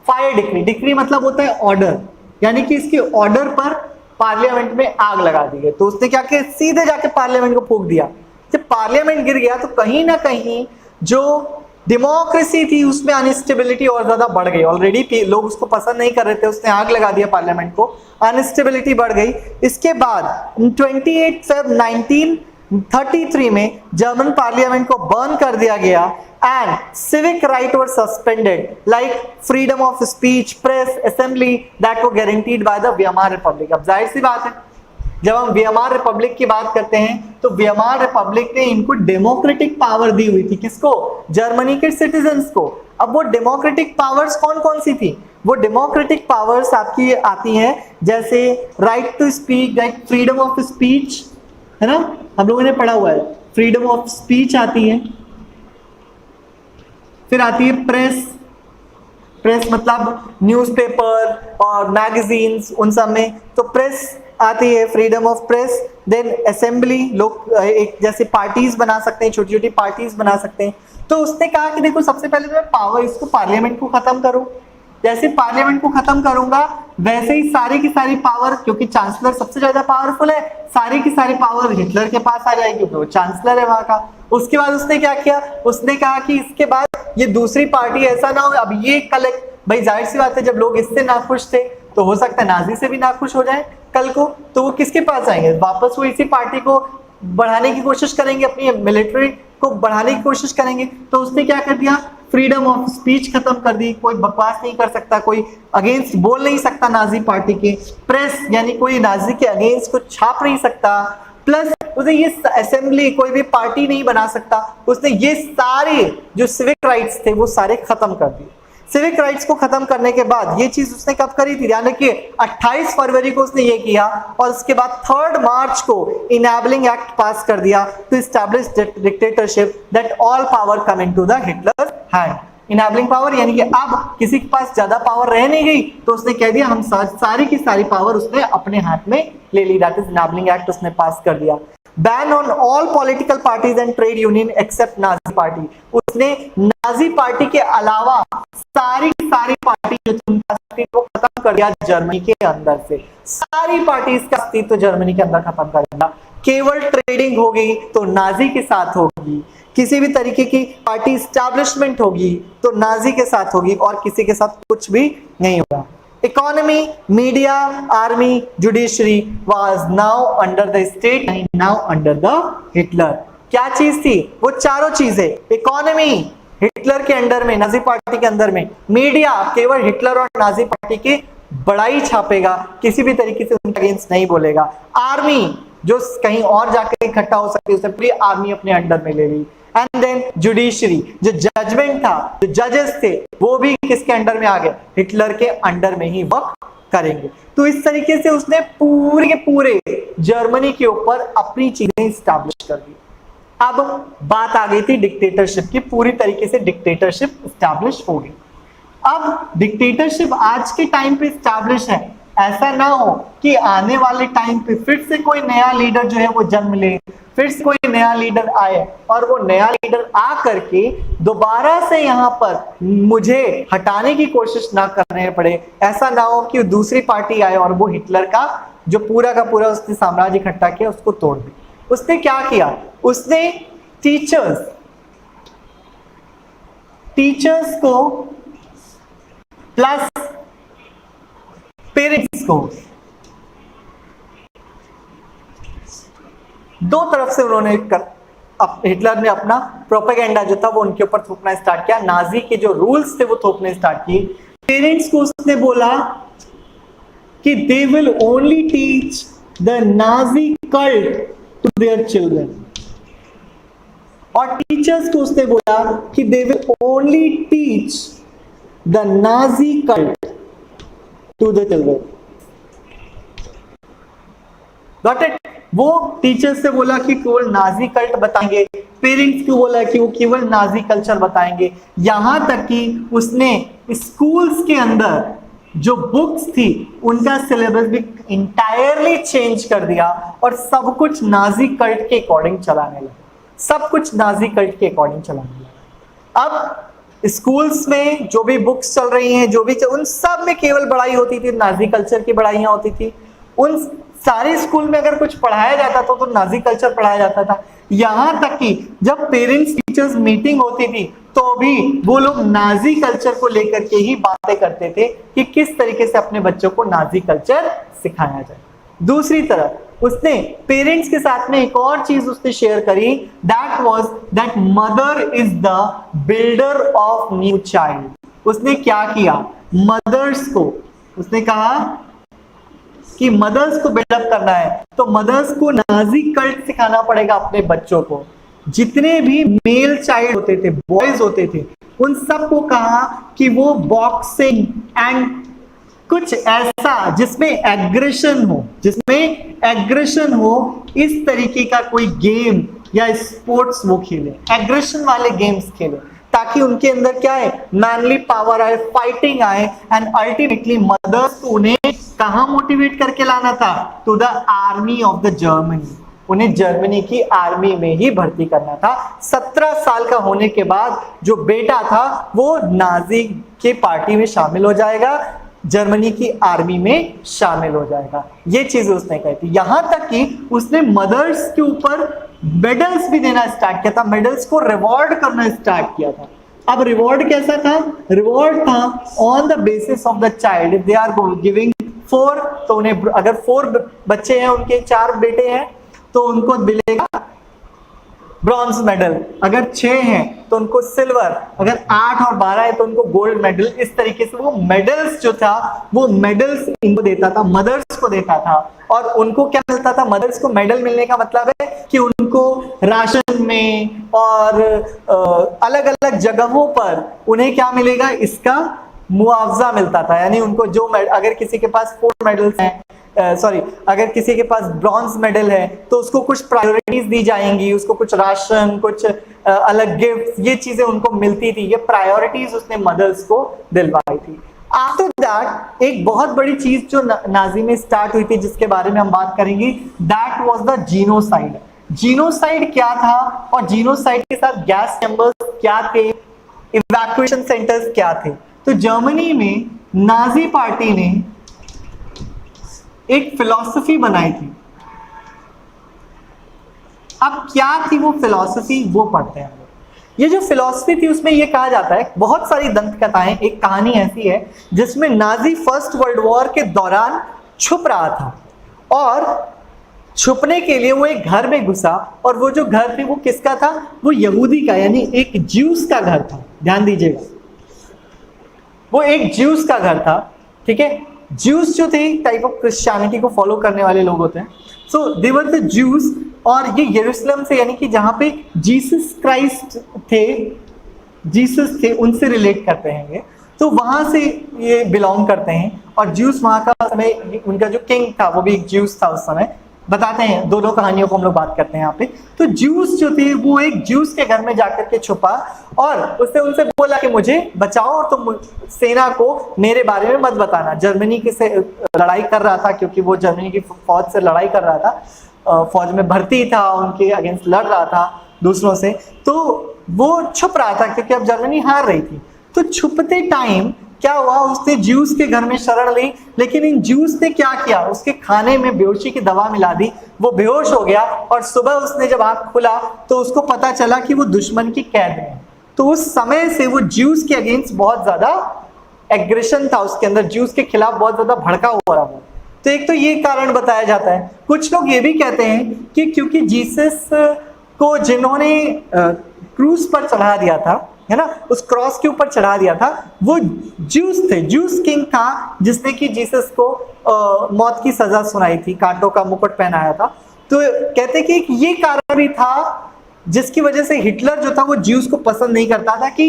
फायर डिक्री, डिक्री मतलब होता है ऑर्डर, यानी कि इसके ऑर्डर पर पार्लियामेंट में आग लगा दी गई। तो उसने क्या किया, सीधे जाके पार्लियामेंट को फूंक दिया। जब पार्लियामेंट गिर गया तो कहीं ना कहीं जो डेमोक्रेसी थी उसमें अनस्टेबिलिटी और ज्यादा बढ़ गई, ऑलरेडी लोग उसको पसंद नहीं कर रहे थे, उसने आग लगा दिया पार्लियामेंट को, अनस्टेबिलिटी बढ़ गई। इसके बाद 28 Feb 1933 में जर्मन पार्लियामेंट को बर्न कर दिया गया and civic right were suspended like freedom of speech, press, assembly that were guaranteed by the Weimar Republic। अब जाहिर सी बात है जब हम वियमार रिपब्लिक की बात करते हैं तो वियमार रिपब्लिक ने इनको डेमोक्रेटिक पावर दी हुई थी, किसको, जर्मनी के सिटीजन्स को। अब वो डेमोक्रेटिक पावर्स कौन कौन सी थी, वो डेमोक्रेटिक पावर्स आपकी आती हैं जैसे right to speak, like freedom of speech, है ना, हम लोगों ने पढ़ा हुआ है, फ्रीडम ऑफ स्पीच आती है। फिर आती है प्रेस, प्रेस मतलब न्यूज़पेपर और मैगजीन्स, उन सब में तो प्रेस आती है, freedom of press. Then assembly, लोग एक जैसे पार्टीज बना सकते हैं, छोटी छोटी पार्टीज बना सकते हैं। तो उसने कहा कि देखो सबसे पहले तो मैं पावर, इसको पार्लियामेंट को खत्म करूं, जैसे पार्लियामेंट को खत्म करूंगा वैसे ही सारी की सारी पावर, क्योंकि चांसलर सबसे ज्यादा पावरफुल है, सारी की सारी पावर हिटलर के पास आ जाएगी क्योंकि वो चांसलर है वहां का। उसके बाद उसने क्या किया, उसने कहा कि इसके बाद ये दूसरी पार्टी ऐसा ना हो, अब ये कलेक्ट, भाई जाहिर सी बात है जब लोग इससे नाखुश थे तो हो सकता है नाजी से भी नाखुश हो जाए कल को, तो वो किसके पास आएंगे, वापस वो इसी पार्टी को बढ़ाने की कोशिश करेंगे, अपनी मिलिट्री को बढ़ाने की कोशिश करेंगे। तो उसने क्या कर दिया, फ्रीडम ऑफ स्पीच खत्म कर दी, कोई बकवास नहीं कर सकता, कोई अगेंस्ट बोल नहीं सकता नाजी पार्टी के। प्रेस यानी कोई नाजी के अगेंस्ट कुछ छाप नहीं सकता। प्लस उसने ये असेंबली, कोई भी पार्टी नहीं बना सकता। उसने ये सारे जो सिविक राइट्स थे वो सारे खत्म कर दिए। सिविक राइट्स को खत्म करने के बाद ये चीज उसने कब करी थी, ध्यान रखिए 28 फरवरी को उसने ये किया, और उसके बाद 3 मार्च को इनेबलिंग एक्ट पास कर दिया to establish dictatorship that all power come into the Hitler hand. Enabling power यानी कि अब किसी के पास ज्यादा पावर रह नहीं गई, तो उसने कह दिया हम सारी की सारी पावर उसने अपने हाथ में ले ली, दैट इज इनेबलिंग एक्ट उसने पास कर दिया। Ban on all political parties and trade union except Nazi party, उसने नाजी पार्टी के अलावा सारी पार्टी जो थी उनका अस्तित्व खत्म कर दिया जर्मनी के अंदर से। सारी पार्टीज का अस्तित्व जर्मनी के अंदर खत्म कर दिया। केवल ट्रेडिंग होगी तो नाजी के साथ होगी, किसी भी तरीके की पार्टी स्टैब्लिशमेंट होगी तो नाजी के साथ होगी और किसी के साथ कुछ भी नहीं होगा। Economy, media, army, judiciary was now under the state and now under the Hitler. क्या चीज थी? वो चारों चीजें। इकोनॉमी हिटलर के अंडर में, नाजी पार्टी के अंदर में। मीडिया केवल हिटलर और नाजी पार्टी की बड़ाई छापेगा, किसी भी तरीके से उनके अगेंस्ट नहीं बोलेगा। आर्मी जो कहीं और जाकर इकट्ठा हो सकती है, उसे पूरी आर्मी अपने अंडर में ले ली। एंड देन जुडिशरी, जो जजमेंट था, जो जजेस थे, वो भी किसके अंडर में आ गए? हिटलर के अंडर में ही वर्क करेंगे। तो इस तरीके से उसने पूरे के पूरे जर्मनी के ऊपर अपनी चीजें स्टैब्लिश कर दी। अब बात आ गई थी डिक्टेटरशिप की, पूरी तरीके से डिक्टेटरशिप स्टैब्लिश हो गई। अब डिक्टेटरशिप आज के टाइम पे स्टैब्लिश है, ऐसा ना हो कि आने वाले टाइम पे फिर से कोई नया लीडर जो है वो जन्म ले, फिर से कोई नया लीडर आए और वो नया लीडर आ करके दोबारा से यहाँ पर मुझे हटाने की कोशिश ना करने पड़े। ऐसा ना हो कि दूसरी पार्टी आए और वो हिटलर का जो पूरा का पूरा उसने साम्राज्य इकट्ठा किया उसको तोड़ दे। उसने क्या किया? उसने टीचर्स को प्लस पेरेंट्स को, दो तरफ से उन्होंने हिटलर ने अपना प्रोपेगेंडा जो था वो उनके ऊपर थोपना स्टार्ट किया। नाजी के जो रूल्स थे वो थोपने स्टार्ट किए। पेरेंट्स को उसने बोला कि they will only teach the Nazi cult to their children, और टीचर्स को उसने बोला कि they will only teach the Nazi cult to the children. Got it? वो टीचर्स से बोला कि केवल नाजी कल्ट बताएंगे, पेरेंट्स को बोला कि वो केवल नाजी कल्चर बताएंगे। यहां तक कि उसने स्कूल्स के अंदर जो बुक्स थी उनका सिलेबस भी इंटायरली चेंज कर दिया और सब कुछ नाजी कल्ट के अकॉर्डिंग चलाने लगा। सब कुछ नाजी कल्ट के अकॉर्डिंग चलाने लगा। अब स्कूल्स में जो भी बुक्स चल रही हैं, जो भी उन सब में केवल पढ़ाई होती थी, नाजी कल्चर की पढ़ाइयां होती थी। उन सारे स्कूल में अगर कुछ पढ़ाया जाता था तो नाजी कल्चर पढ़ाया जाता था। यहां तक कि जब पेरेंट्स टीचर्स मीटिंग होती थी तो भी वो लोग नाजी कल्चर को लेकर के ही बातें करते थे कि किस तरीके से अपने बच्चों को नाजी कल्चर सिखाया जाए। दूसरी तरफ उसने पेरेंट्स के साथ में एक और चीज उसने शेयर करी, that was that mother is the builder of new child. उसने क्या किया? मदर्स को उसने कहा कि मदर्स को बिल्डअप करना है तो मदर्स को नाजी कल्ट सिखाना पड़ेगा अपने बच्चों को। जितने भी मेल चाइल्ड होते थे, बॉयज होते थे, उन सबको कहा कि वो बॉक्सिंग एंड कुछ ऐसा जिसमें एग्रेशन हो, इस तरीके का कोई गेम या स्पोर्ट्स वो खेले, एग्रेशन वाले गेम्स खेले, ताकि उनके अंदर क्या है? मैनली पावर आए, फाइटिंग आए। एंड अल्टीमेटली मदर्स को उन्हें कहां मोटिवेट करके लाना था? To the army of the Germany. उन्हें जर्मनी की आर्मी में ही भर्ती करना था। 17 साल का होने के बाद जो बेटा था वो नाजी के पार्टी में शामिल हो जाएगा, जर्मनी की आर्मी में शामिल हो जाएगा। ये चीज उसने कही थी। यहां तक कि उसने मदर्स के ऊपर मेडल्स भी देना स्टार्ट किया था, मेडल्स को रिवॉर्ड करना स्टार्ट किया था। अब रिवॉर्ड कैसा था? रिवॉर्ड था on the basis of the child. If they are giving 4, तो उन्हें अगर 4 बच्चे हैं, उनके 4 बेटे हैं, तो उनको मिलेगा ब्रॉन्ज मेडल। अगर 6 हैं तो उनको सिल्वर, अगर 8 और 12 है तो उनको गोल्ड मेडल। इस तरीके से वो मेडल्स जो था वो मेडल्स इनको देता था, मदर्स को देता था। और उनको क्या मिलता था? मदर्स को मेडल मिलने का मतलब है कि उनको राशन में और अलग अलग जगहों पर उन्हें क्या मिलेगा? इसका मुआवजा मिलता था। यानी उनको जो अगर किसी के पास 4 मेडल्स हैं, अगर किसी के पास ब्रॉन्ज मेडल है तो उसको कुछ प्रायोरिटीज दी जाएंगी, उसको कुछ राशन, कुछ अलग गिफ्ट, ये चीजें उनको मिलती थी। ये प्रायोरिटीज उसने मदर्स को दिलवाई थी। आफ्टर दैट एक बहुत बड़ी चीज जो नाजी में स्टार्ट हुई थी, जिसके बारे में हम बात करेंगे, that was the genocide. Genocide क्या था और जीनोसाइड के साथ गैस चैम्बर्स क्या थे, इवैक्यूएशन सेंटर्स क्या थे? तो जर्मनी में नाजी पार्टी ने एक फिलॉसफी बनाई थी। अब क्या थी वो फिलॉसफी, वो पढ़ते हैं। ये जो फिलॉसफी थी उसमें ये कहा जाता है, बहुत सारी दंत कथाएं, एक कहानी ऐसी है जिसमें नाजी फर्स्ट वर्ल्ड वॉर के दौरान छुप रहा था और छुपने के लिए वो एक घर में घुसा और वो जो घर थे वो किसका था, वो यहूदी का यानी एक ज्यूस का घर था। ध्यान दीजिएगा, वो एक ज्यूस का घर था, ठीक है। ज्यूस जो थे टाइप ऑफ क्रिश्चियनिटी को फॉलो करने वाले लोग होते हैं, सो दे वर द ज्यूस। और ये यरूशलेम से यानी कि जहां पे जीसस क्राइस्ट थे, जीसस थे, उनसे रिलेट करते हैं ये, तो वहां से ये बिलोंग करते हैं। और ज्यूस वहां का समय, उनका जो किंग था वो भी एक ज्यूस था उस समय। बताते हैं, दोनों कहानियों को हम लोग बात करते हैं यहाँ पे। तो ज्यूस जो थे वो एक ज्यूस के घर में जाकर के छुपा और उसने उनसे बोला कि मुझे बचाओ और तुम सेना को मेरे बारे में मत बताना। जर्मनी के से लड़ाई कर रहा था, क्योंकि वो जर्मनी की फौज से लड़ाई कर रहा था, फौज में भर्ती था, उनके अगेंस्ट लड़ रहा था दूसरों से, तो वो छुप रहा था क्योंकि अब जर्मनी हार रही थी। तो छुपते टाइम क्या हुआ, उसने ज्यूस के घर में शरण ली, लेकिन इन ज्यूस ने क्या किया, उसके खाने में बेहोशी की दवा मिला दी, वो बेहोश हो गया। और सुबह उसने जब आंख खुला तो उसको पता चला कि वो दुश्मन की कैद में। तो उस समय से वो ज्यूस के अगेंस्ट बहुत ज्यादा एग्रेशन था उसके अंदर, ज्यूस के खिलाफ बहुत ज्यादा भड़का हुआ रहा वो। तो एक तो ये कारण बताया जाता है। कुछ लोग ये भी कहते हैं कि क्योंकि जीसस को जिन्होंने क्रूज पर चढ़ा दिया था, है ना, उस क्रॉस के ऊपर चढ़ा दिया था, वो ज्यूस थे, ज्यूस किंग था जिसने कि जीसस को मौत की सजा सुनाई थी, कांटों का मुकुट पहनाया था। तो कहते कि ये कारण भी था जिसकी वजह से हिटलर जो था वो ज्यूस को पसंद नहीं करता था कि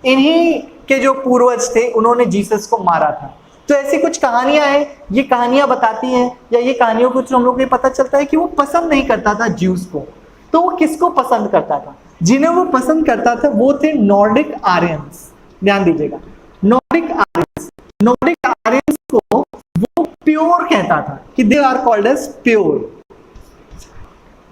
इन्हीं के जो पूर्वज थे उन्होंने जीसस को मारा था। तो ऐसी कुछ कहानियां हैं, ये कहानियां बताती हैं, या ये कहानियों को हम लोग को पता चलता है कि वो पसंद नहीं करता था ज्यूस को। तो वो किसको पसंद करता था, जिन्हें वो पसंद करता था वो थे नॉर्डिक आर्यंस। ध्यान दीजिएगा, नॉर्डिक आर्यंस, नॉर्डिक आर्यंस को वो प्योर कहता था कि they are called as pure,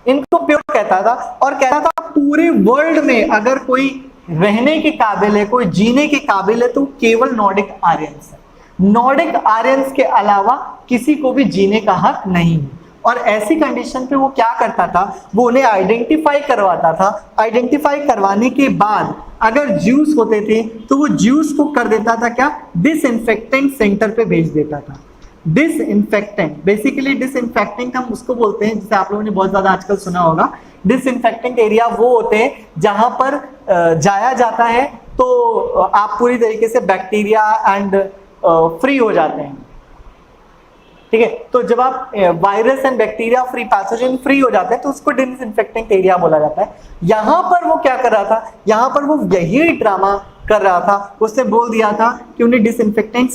इनको प्योर कहता था। और कहता था पूरे वर्ल्ड में अगर कोई रहने के काबिल है, कोई जीने के काबिल है, तो केवल नॉर्डिक आर्यंस है। नॉर्डिक आर्यंस के अलावा किसी को भी जीने का हक नहीं है। और ऐसी कंडीशन पे वो क्या करता था, वो उन्हें आइडेंटिफाई करवाता था। आइडेंटिफाई करवाने के बाद अगर ज्यूस होते थे तो वो ज्यूस को कर देता था क्या, डिसइंफेक्टेंट सेंटर पे भेज देता था। डिसइंफेक्टेंट, बेसिकली डिसइंफेक्टेंट हम उसको बोलते हैं, जिसे आप लोगों ने बहुत ज्यादा आजकल सुना होगा। डिसइंफेक्टेंट एरिया वो होते हैं जहां पर जाया जाता है तो आप पूरी तरीके से बैक्टीरिया एंड फ्री हो जाते हैं, ठीक है। तो जब आप virus and bacteria free, pathogen free हो जाते हैं तो उसको डिसइंफेक्टेंट एरिया बोला जाता है। यहां पर वो क्या कर रहा था, यहां पर वो यही ड्रामा कर रहा था। उसने बोल दिया था कि उन्हें डिसइंफेक्टेंट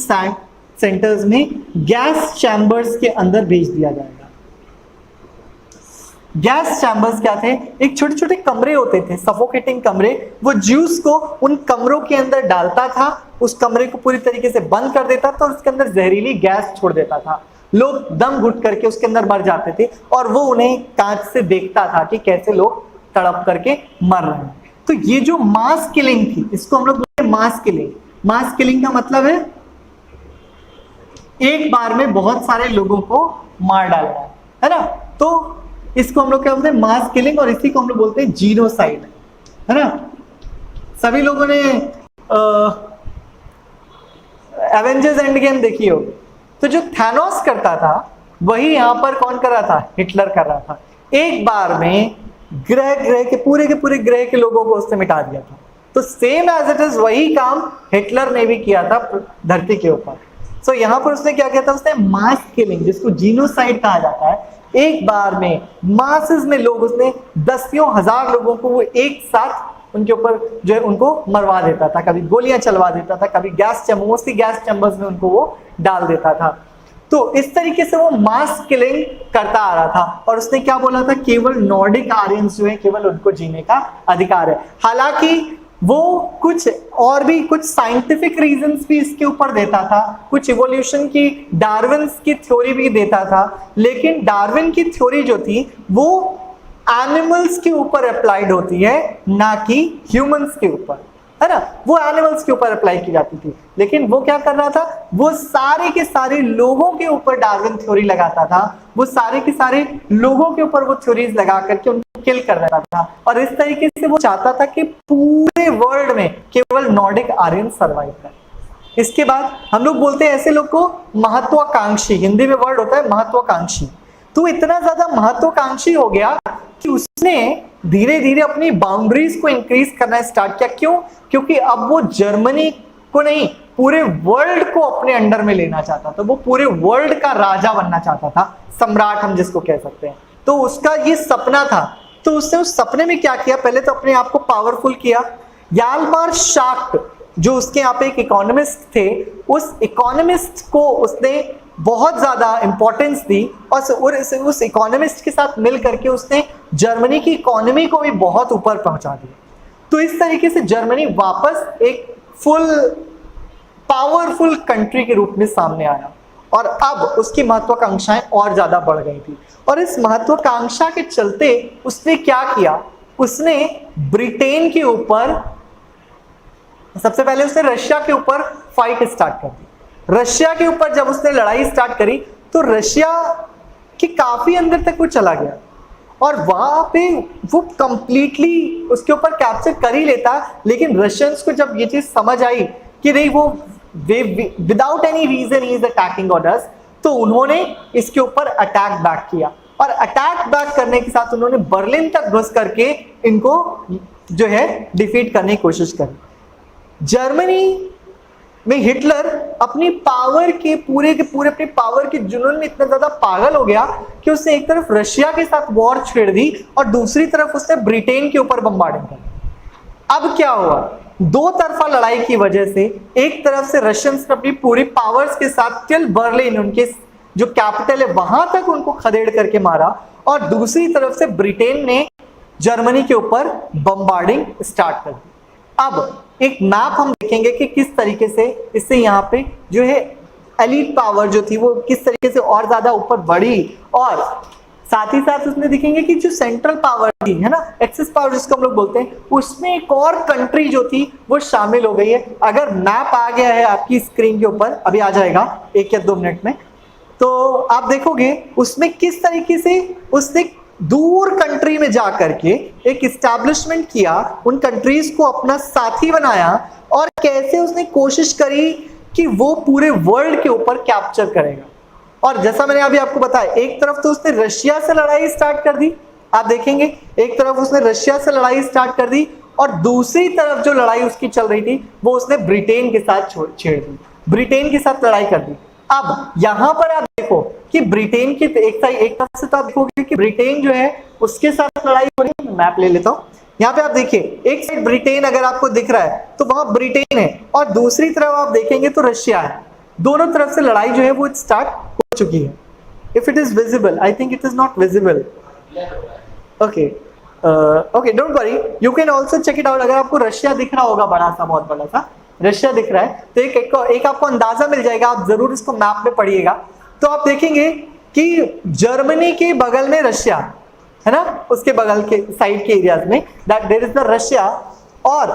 सेंटर्स में गैस चैम्बर्स के अंदर भेज दिया जाएगा। गैस चैम्बर्स क्या थे, एक छोटे छोटे कमरे होते थे, सफोकेटिंग कमरे। वो ज्यूस को उन कमरों के अंदर डालता था, उस कमरे को पूरी तरीके से बंद कर देता था और उसके अंदर जहरीली गैस छोड़ देता था। लोग दम घुट करके उसके अंदर मर जाते थे और वो उन्हें कांच से देखता था कि कैसे लोग तड़प करके मर रहे हैं। तो ये जो मास किलिंग थी, इसको हम लोग बोलते हैं मास किलिंग। मास किलिंग का मतलब है एक बार में बहुत सारे लोगों को मार डालना, है ना। तो इसको हम लोग क्या बोलते हैं, मास किलिंग, और इसी को हम लोग बोलते हैं जीनोसाइड, है ना। सभी लोगों ने एवेंजर्स एंड गेम देखी होगी। तो जो थैनोस करता था वही यहां पर कौन कर रहा था, हिटलर कर रहा था। एक बार में ग्रह के पूरे ग्रह के लोगों को उसने मिटा दिया था। तो सेम एज इट इज वही काम हिटलर ने भी किया था धरती के ऊपर। सो यहां पर उसने क्या किया था, उसने मास किलिंग, जिसको जीनोसाइड कहा जाता है, एक बार में मासेस में लोग, उसने दसियों हजार लोगों को वो एक साथ उनके ऊपर जो है उनको मरवा देता था। कभी गोलियां चलवा देता था, कभी गैस चैम्बर्स में उनको वो डाल देता था। तो इस तरीके से वो मास किलिंग करता आ रहा था। और उसने क्या बोला था, केवल नॉर्डिक आर्यंस जो है केवल उनको जीने का अधिकार है। हालांकि वो कुछ और भी कुछ साइंटिफिक रीजंस भी इसके ऊपर देता था, कुछ इवोल्यूशन की, डार्विन की थ्योरी भी देता था। लेकिन डार्विन की थ्योरी जो थी वो एनिमल्स के ऊपर अप्लाइड होती है, ना कि ह्यूमंस के ऊपर। है ना, वो एनिमल्स के ऊपर अप्लाई की जाती थी। लेकिन वो क्या कर रहा था, वो सारे के सारे लोगों के ऊपर डार्विन थ्योरी लगाता था, वो सारे के सारे लोगों के ऊपर वो थ्योरीज लगा करके उनको किल कर रहा था। और इस तरीके से वो चाहता था कि पूरे वर्ल्ड में केवल नॉर्डिक आर्यन सर्वाइव करे। इसके बाद हम लोग बोलते हैं ऐसे लोग को महत्वाकांक्षी, हिंदी में वर्ड होता है महत्वाकांक्षी। तो इतना ज्यादा महत्वाकांक्षी हो गया कि उसने धीरे धीरे अपनी बाउंड्रीज को इंक्रीज करना स्टार्ट किया। क्यों? क्योंकि अब वो जर्मनी को नहीं, पूरे वर्ल्ड को अपने अंडर में लेना चाहता था। वो पूरे वर्ल्ड का राजा बनना चाहता था, सम्राट हम जिसको कह सकते हैं। तो उसका ये सपना था। तो उसने उस सपने में क्या किया, पहले तो अपने आप को पावरफुल किया। यालमार शाक्ट जो उसके यहाँ पे एक इकोनॉमिस्ट थे, उस इकोनॉमिस्ट को उसने बहुत ज्यादा इंपॉर्टेंस दी और उस इकोनॉमिस्ट के साथ मिल करके उसने जर्मनी की इकोनॉमी को भी बहुत ऊपर पहुंचा दिया। तो इस तरीके से जर्मनी वापस एक फुल पावरफुल कंट्री के रूप में सामने आया और अब उसकी महत्वाकांक्षाएं और ज्यादा बढ़ गई थी। और इस महत्वाकांक्षा के चलते उसने क्या किया, उसने ब्रिटेन के ऊपर, सबसे पहले उसने रशिया के ऊपर फाइट स्टार्ट कर दी। रशिया के ऊपर जब उसने लड़ाई स्टार्ट करी तो रशिया के काफी अंदर तक वो चला गया और वहां पे वो कंप्लीटली उसके ऊपर कैप्चर कर ही लेता। लेकिन रशियंस को जब ये चीज समझ आई कि नहीं, वो विदाउट एनी रीजन ही इज अटैकिंग ऑर्डर्स, तो उन्होंने इसके ऊपर अटैक बैक किया। और अटैक बैक करने के साथ उन्होंने बर्लिन तक घुस करके इनको जो है डिफीट करने की कोशिश करी। जर्मनी में हिटलर अपनी पावर के पूरे अपने पावर के जुनून में इतना ज्यादा पागल हो गया कि उसने एक तरफ रशिया के साथ वॉर छेड़ दी और दूसरी तरफ उसने ब्रिटेन के ऊपर बम्बार्डिंग कर। अब क्या हुआ, दो तरफा लड़ाई की वजह से एक तरफ से रशियंस ने अपनी पूरी पावर्स के साथ टिल बर्लिन, उनके जो कैपिटल है वहां तक उनको खदेड़ करके मारा, और दूसरी तरफ से ब्रिटेन ने जर्मनी के ऊपर बम्बार्डिंग स्टार्ट कर दी। अब एक मैप हम देखेंगे कि किस तरीके से इससे यहाँ पे जो है एलीट पावर जो थी वो किस तरीके से और ज्यादा ऊपर बढ़ी, और साथ ही साथ उसमें देखेंगे कि जो सेंट्रल पावर थी, है ना, एक्सेस पावर जिसको हम लोग बोलते हैं, उसमें एक और कंट्री जो थी वो शामिल हो गई है। अगर मैप आ गया है आपकी स्क्रीन के ऊपर, अभी आ जाएगा 1 या 2 मिनट में, तो आप देखोगे उसमें किस तरीके से उसने दूर कंट्री में जा करके एक इस्टेब्लिशमेंट किया, उन कंट्रीज को अपना साथी बनाया और कैसे उसने कोशिश करी कि वो पूरे वर्ल्ड के ऊपर कैप्चर करेगा। और जैसा मैंने अभी आपको बताया, एक तरफ तो उसने रशिया से लड़ाई स्टार्ट कर दी, आप देखेंगे एक तरफ उसने रशिया से लड़ाई स्टार्ट कर दी और दूसरी तरफ जो लड़ाई उसकी चल रही थी वो उसने ब्रिटेन के साथ छेड़ दी, ब्रिटेन के साथ लड़ाई कर दी। अब यहां पर आप देखो कि ब्रिटेन की एक तरफ से तो आप देखोगे कि ब्रिटेन जो है उसके साथ लड़ाई हो रही है। मैप ले लेता हूं, यहाँ पे आप देखिए एक साइड ब्रिटेन अगर आपको दिख रहा है तो वहां ब्रिटेन है और दूसरी तरफ आप देखेंगे तो रशिया है। दोनों तरफ से लड़ाई जो है वो स्टार्ट हो चुकी है। If it is visible, I think it is not visible, okay okay, don't worry, you can also check it out. अगर आपको रशिया दिख रहा होगा, बड़ा सा, बहुत बड़ा सा रशिया दिख रहा है, तो एक आपको अंदाजा मिल जाएगा। आप जरूर इसको मैप में पढ़िएगा तो आप देखेंगे कि जर्मनी के बगल में रशिया है ना, उसके बगल के साइड के एरियाज में that there is the Russia. और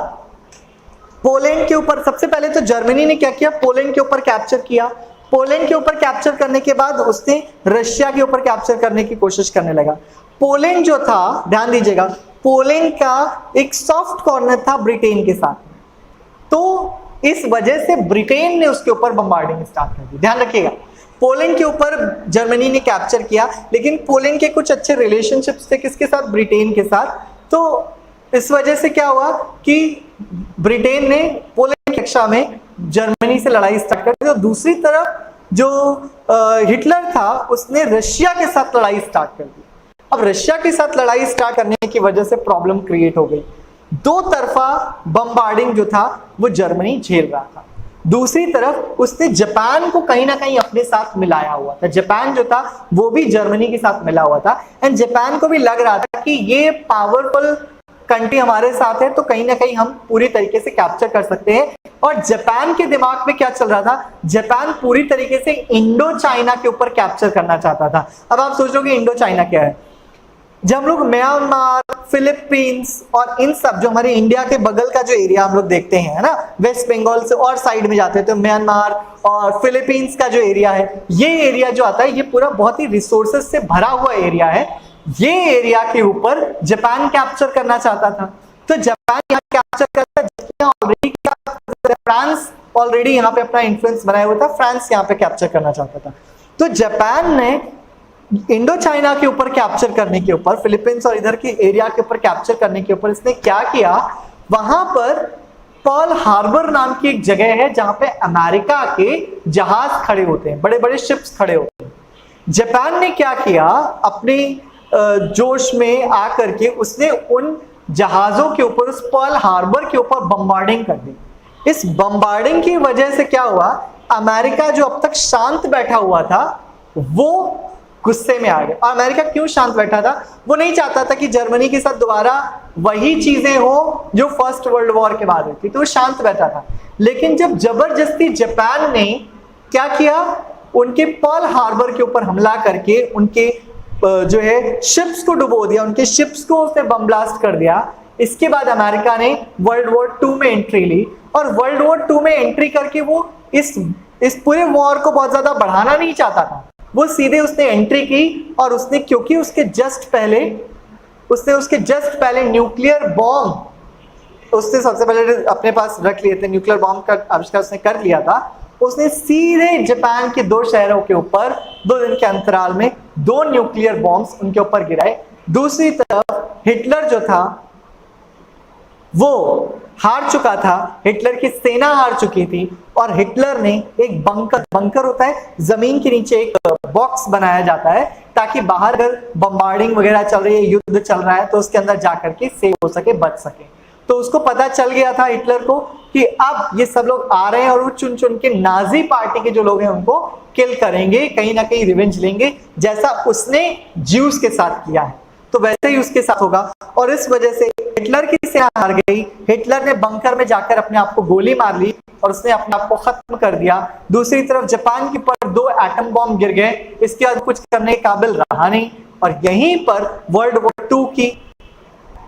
पोलैंड के ऊपर सबसे पहले तो जर्मनी ने क्या किया, पोलैंड के ऊपर कैप्चर किया। पोलैंड के ऊपर कैप्चर करने के बाद उसने रशिया के ऊपर कैप्चर करने की कोशिश करने लगा। पोलैंड जो था, ध्यान दीजिएगा, पोलैंड का एक सॉफ्ट कॉर्नर था ब्रिटेन के साथ, तो इस वजह से ब्रिटेन ने उसके ऊपर बम्बार्डिंग स्टार्ट कर दी। ध्यान रखिएगा, पोलैंड के ऊपर जर्मनी ने कैप्चर किया, लेकिन पोलैंड के कुछ अच्छे रिलेशनशिप्स थे किसके साथ, ब्रिटेन के साथ। तो इस वजह से क्या हुआ कि ब्रिटेन ने पोलैंड की रक्षा में जर्मनी से लड़ाई स्टार्ट कर दी और दूसरी तरफ जो हिटलर था उसने रशिया के साथ लड़ाई स्टार्ट कर दी। अब रशिया के साथ लड़ाई स्टार्ट करने की वजह से प्रॉब्लम क्रिएट हो गई। दो तरफा बम्बार्डिंग जो था वो जर्मनी झेल रहा था। दूसरी तरफ उसने जापान को कहीं ना कहीं अपने साथ मिलाया हुआ था। जापान जो था वो भी जर्मनी के साथ मिला हुआ था एंड जापान को भी लग रहा था कि ये पावरफुल कंट्री हमारे साथ है तो कहीं ना कहीं हम पूरी तरीके से कैप्चर कर सकते हैं। और जापान के दिमाग में क्या चल रहा था, जापान पूरी तरीके से इंडो चाइना के ऊपर कैप्चर करना चाहता था। अब आप सोचोगे इंडो चाइना क्या है। जब हम लोग म्यांमार, फिलीपींस और इन सब जो हमारे इंडिया के बगल का जो एरिया हम लोग देखते हैं, है ना, वेस्ट बंगाल से और साइड में जाते हैं तो म्यांमार और फिलीपींस का जो एरिया है, ये एरिया जो आता है ये पूरा बहुत ही रिसोर्सेज से भरा हुआ एरिया है। ये एरिया के ऊपर जापान कैप्चर करना चाहता था। तो जापान यहाँ कैप्चर करता, ऑलरेडी फ्रांस ऑलरेडी यहाँ पे अपना इन्फ्लुएंस बनाया हुआ था, फ्रांस यहाँ पे कैप्चर करना चाहता था। तो जापान ने इंडो चाइना के ऊपर कैप्चर करने के ऊपर, फिलीपींस और इधर के एरिया के ऊपर कैप्चर करने के ऊपर इसने क्या किया, वहां पर पर्ल हार्बर नाम की एक जगह है जहां पे अमेरिका के जहाज खड़े होते हैं, बड़े बड़े शिप्स खड़े होते हैं। जापान ने क्या किया, अपने जोश में आकर के उसने उन जहाजों के ऊपर, उस पर्ल हार्बर के ऊपर बम्बार्डिंग कर दी। इस बम्बार्डिंग की वजह से क्या हुआ, अमेरिका जो अब तक शांत बैठा हुआ था वो गुस्से में आ गया। और अमेरिका क्यों शांत बैठा था, वो नहीं चाहता था कि जर्मनी के साथ दोबारा वही चीजें हो जो फर्स्ट वर्ल्ड वॉर के बाद हुई थी, तो वो शांत बैठा था। लेकिन जब जबरदस्ती जापान ने क्या किया, उनके पर्ल हार्बर के ऊपर हमला करके उनके जो है शिप्स को डुबो दिया, उनके शिप्स को उसने बम ब्लास्ट कर दिया। इसके बाद अमेरिका ने वर्ल्ड वॉर 2 में एंट्री ली, और वर्ल्ड वॉर 2 में एंट्री करके वो इस पूरे वॉर को बहुत ज्यादा बढ़ाना नहीं चाहता था। वो सीधे उसने एंट्री की, और उसने क्योंकि उसके जस्ट पहले न्यूक्लियर बॉम्ब उसने सबसे पहले अपने पास रख लिए थे, न्यूक्लियर बॉम्ब का आविष्कार उसने कर लिया था। उसने सीधे जापान के 2 शहरों के ऊपर 2 दिन के अंतराल में 2 न्यूक्लियर बॉम्ब्स उनके ऊपर गिराए। दूसरी तरफ हिटलर जो था वो हार चुका था, हिटलर की सेना हार चुकी थी, और हिटलर ने एक बंकर होता है जमीन के नीचे, एक बॉक्स बनाया जाता है ताकि बाहर अगर बम्बार्डिंग वगैरह चल रही है, युद्ध चल रहा है, तो उसके अंदर जाकर के सेव हो सके, बच सके। तो उसको पता चल गया था हिटलर को कि अब ये सब लोग आ रहे हैं और वो चुन चुन के नाजी पार्टी के जो लोग हैं उनको किल करेंगे, कहीं ना कहीं रिवेंज लेंगे, जैसा उसने ज्यूस के साथ किया है, तो वैसे ही उसके साथ होगा। और इस वजह से हिटलर की सेना हार गई। हिटलर ने बंकर में जाकर अपने आप को गोली मार ली और उसने अपने आप को खत्म कर दिया। दूसरी तरफ जापान के ऊपर 2 एटम बॉम्ब गिर गए, इसके बाद कुछ करने के काबिल रहा नहीं, और यहीं पर वर्ल्ड वॉर 2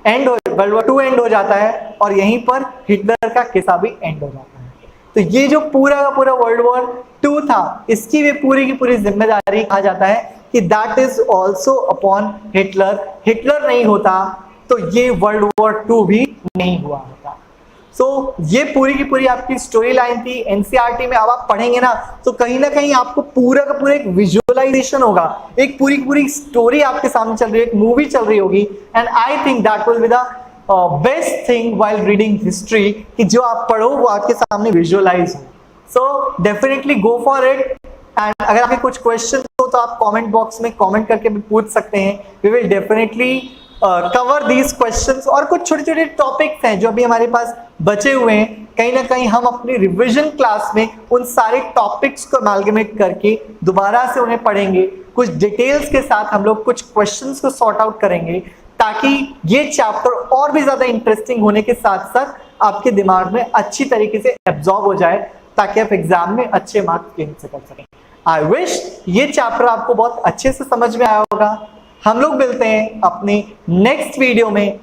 एंड हो जाता है, और यहीं पर हिटलर का किस्सा भी एंड हो जाता है। तो ये जो पूरा का पूरा वर्ल्ड वॉर 2 था, इसकी भी पूरी की पूरी जिम्मेदारी कहा जाता है कि that is also upon Hitler. Hitler नहीं होता तो ये वर्ल्ड वॉर 2 भी नहीं हुआ होता। सो ये पूरी की पूरी आपकी स्टोरी लाइन थी एनसीईआरटी में। अब आप पढ़ेंगे ना तो कहीं ना कहीं आपको पूरा का पूरा एक विजुअलाइजेशन होगा, एक पूरी की पूरी स्टोरी आपके सामने चल रही है, एक मूवी चल रही होगी। And I think that will be the best thing while reading history, कि जो आप पढ़ो वो आपके सामने विजुअलाइज हो। So definitely go for it. And अगर आपके कुछ क्वेश्चन हो तो आप कमेंट बॉक्स में कमेंट करके भी पूछ सकते हैं। We will definitely cover these questions. और कुछ छोटे छोटे टॉपिक्स हैं जो अभी हमारे पास बचे हुए हैं, कहीं ना कहीं हम अपनी रिवीजन क्लास में उन सारे टॉपिक्स को अमालगमेट करके दोबारा से उन्हें पढ़ेंगे। कुछ डिटेल्स के साथ हम लोग कुछ क्वेश्चंस को सॉर्ट आउट करेंगे, ताकि ये चैप्टर और भी ज्यादा इंटरेस्टिंग होने के साथ साथ आपके दिमाग में अच्छी तरीके से एब्जॉर्ब हो जाए, ताकि आप एग्जाम में अच्छे मार्क्स गेन कर सकें। आई विश ये चैप्टर आपको बहुत अच्छे से समझ में आया होगा। हम लोग मिलते हैं अपने नेक्स्ट वीडियो में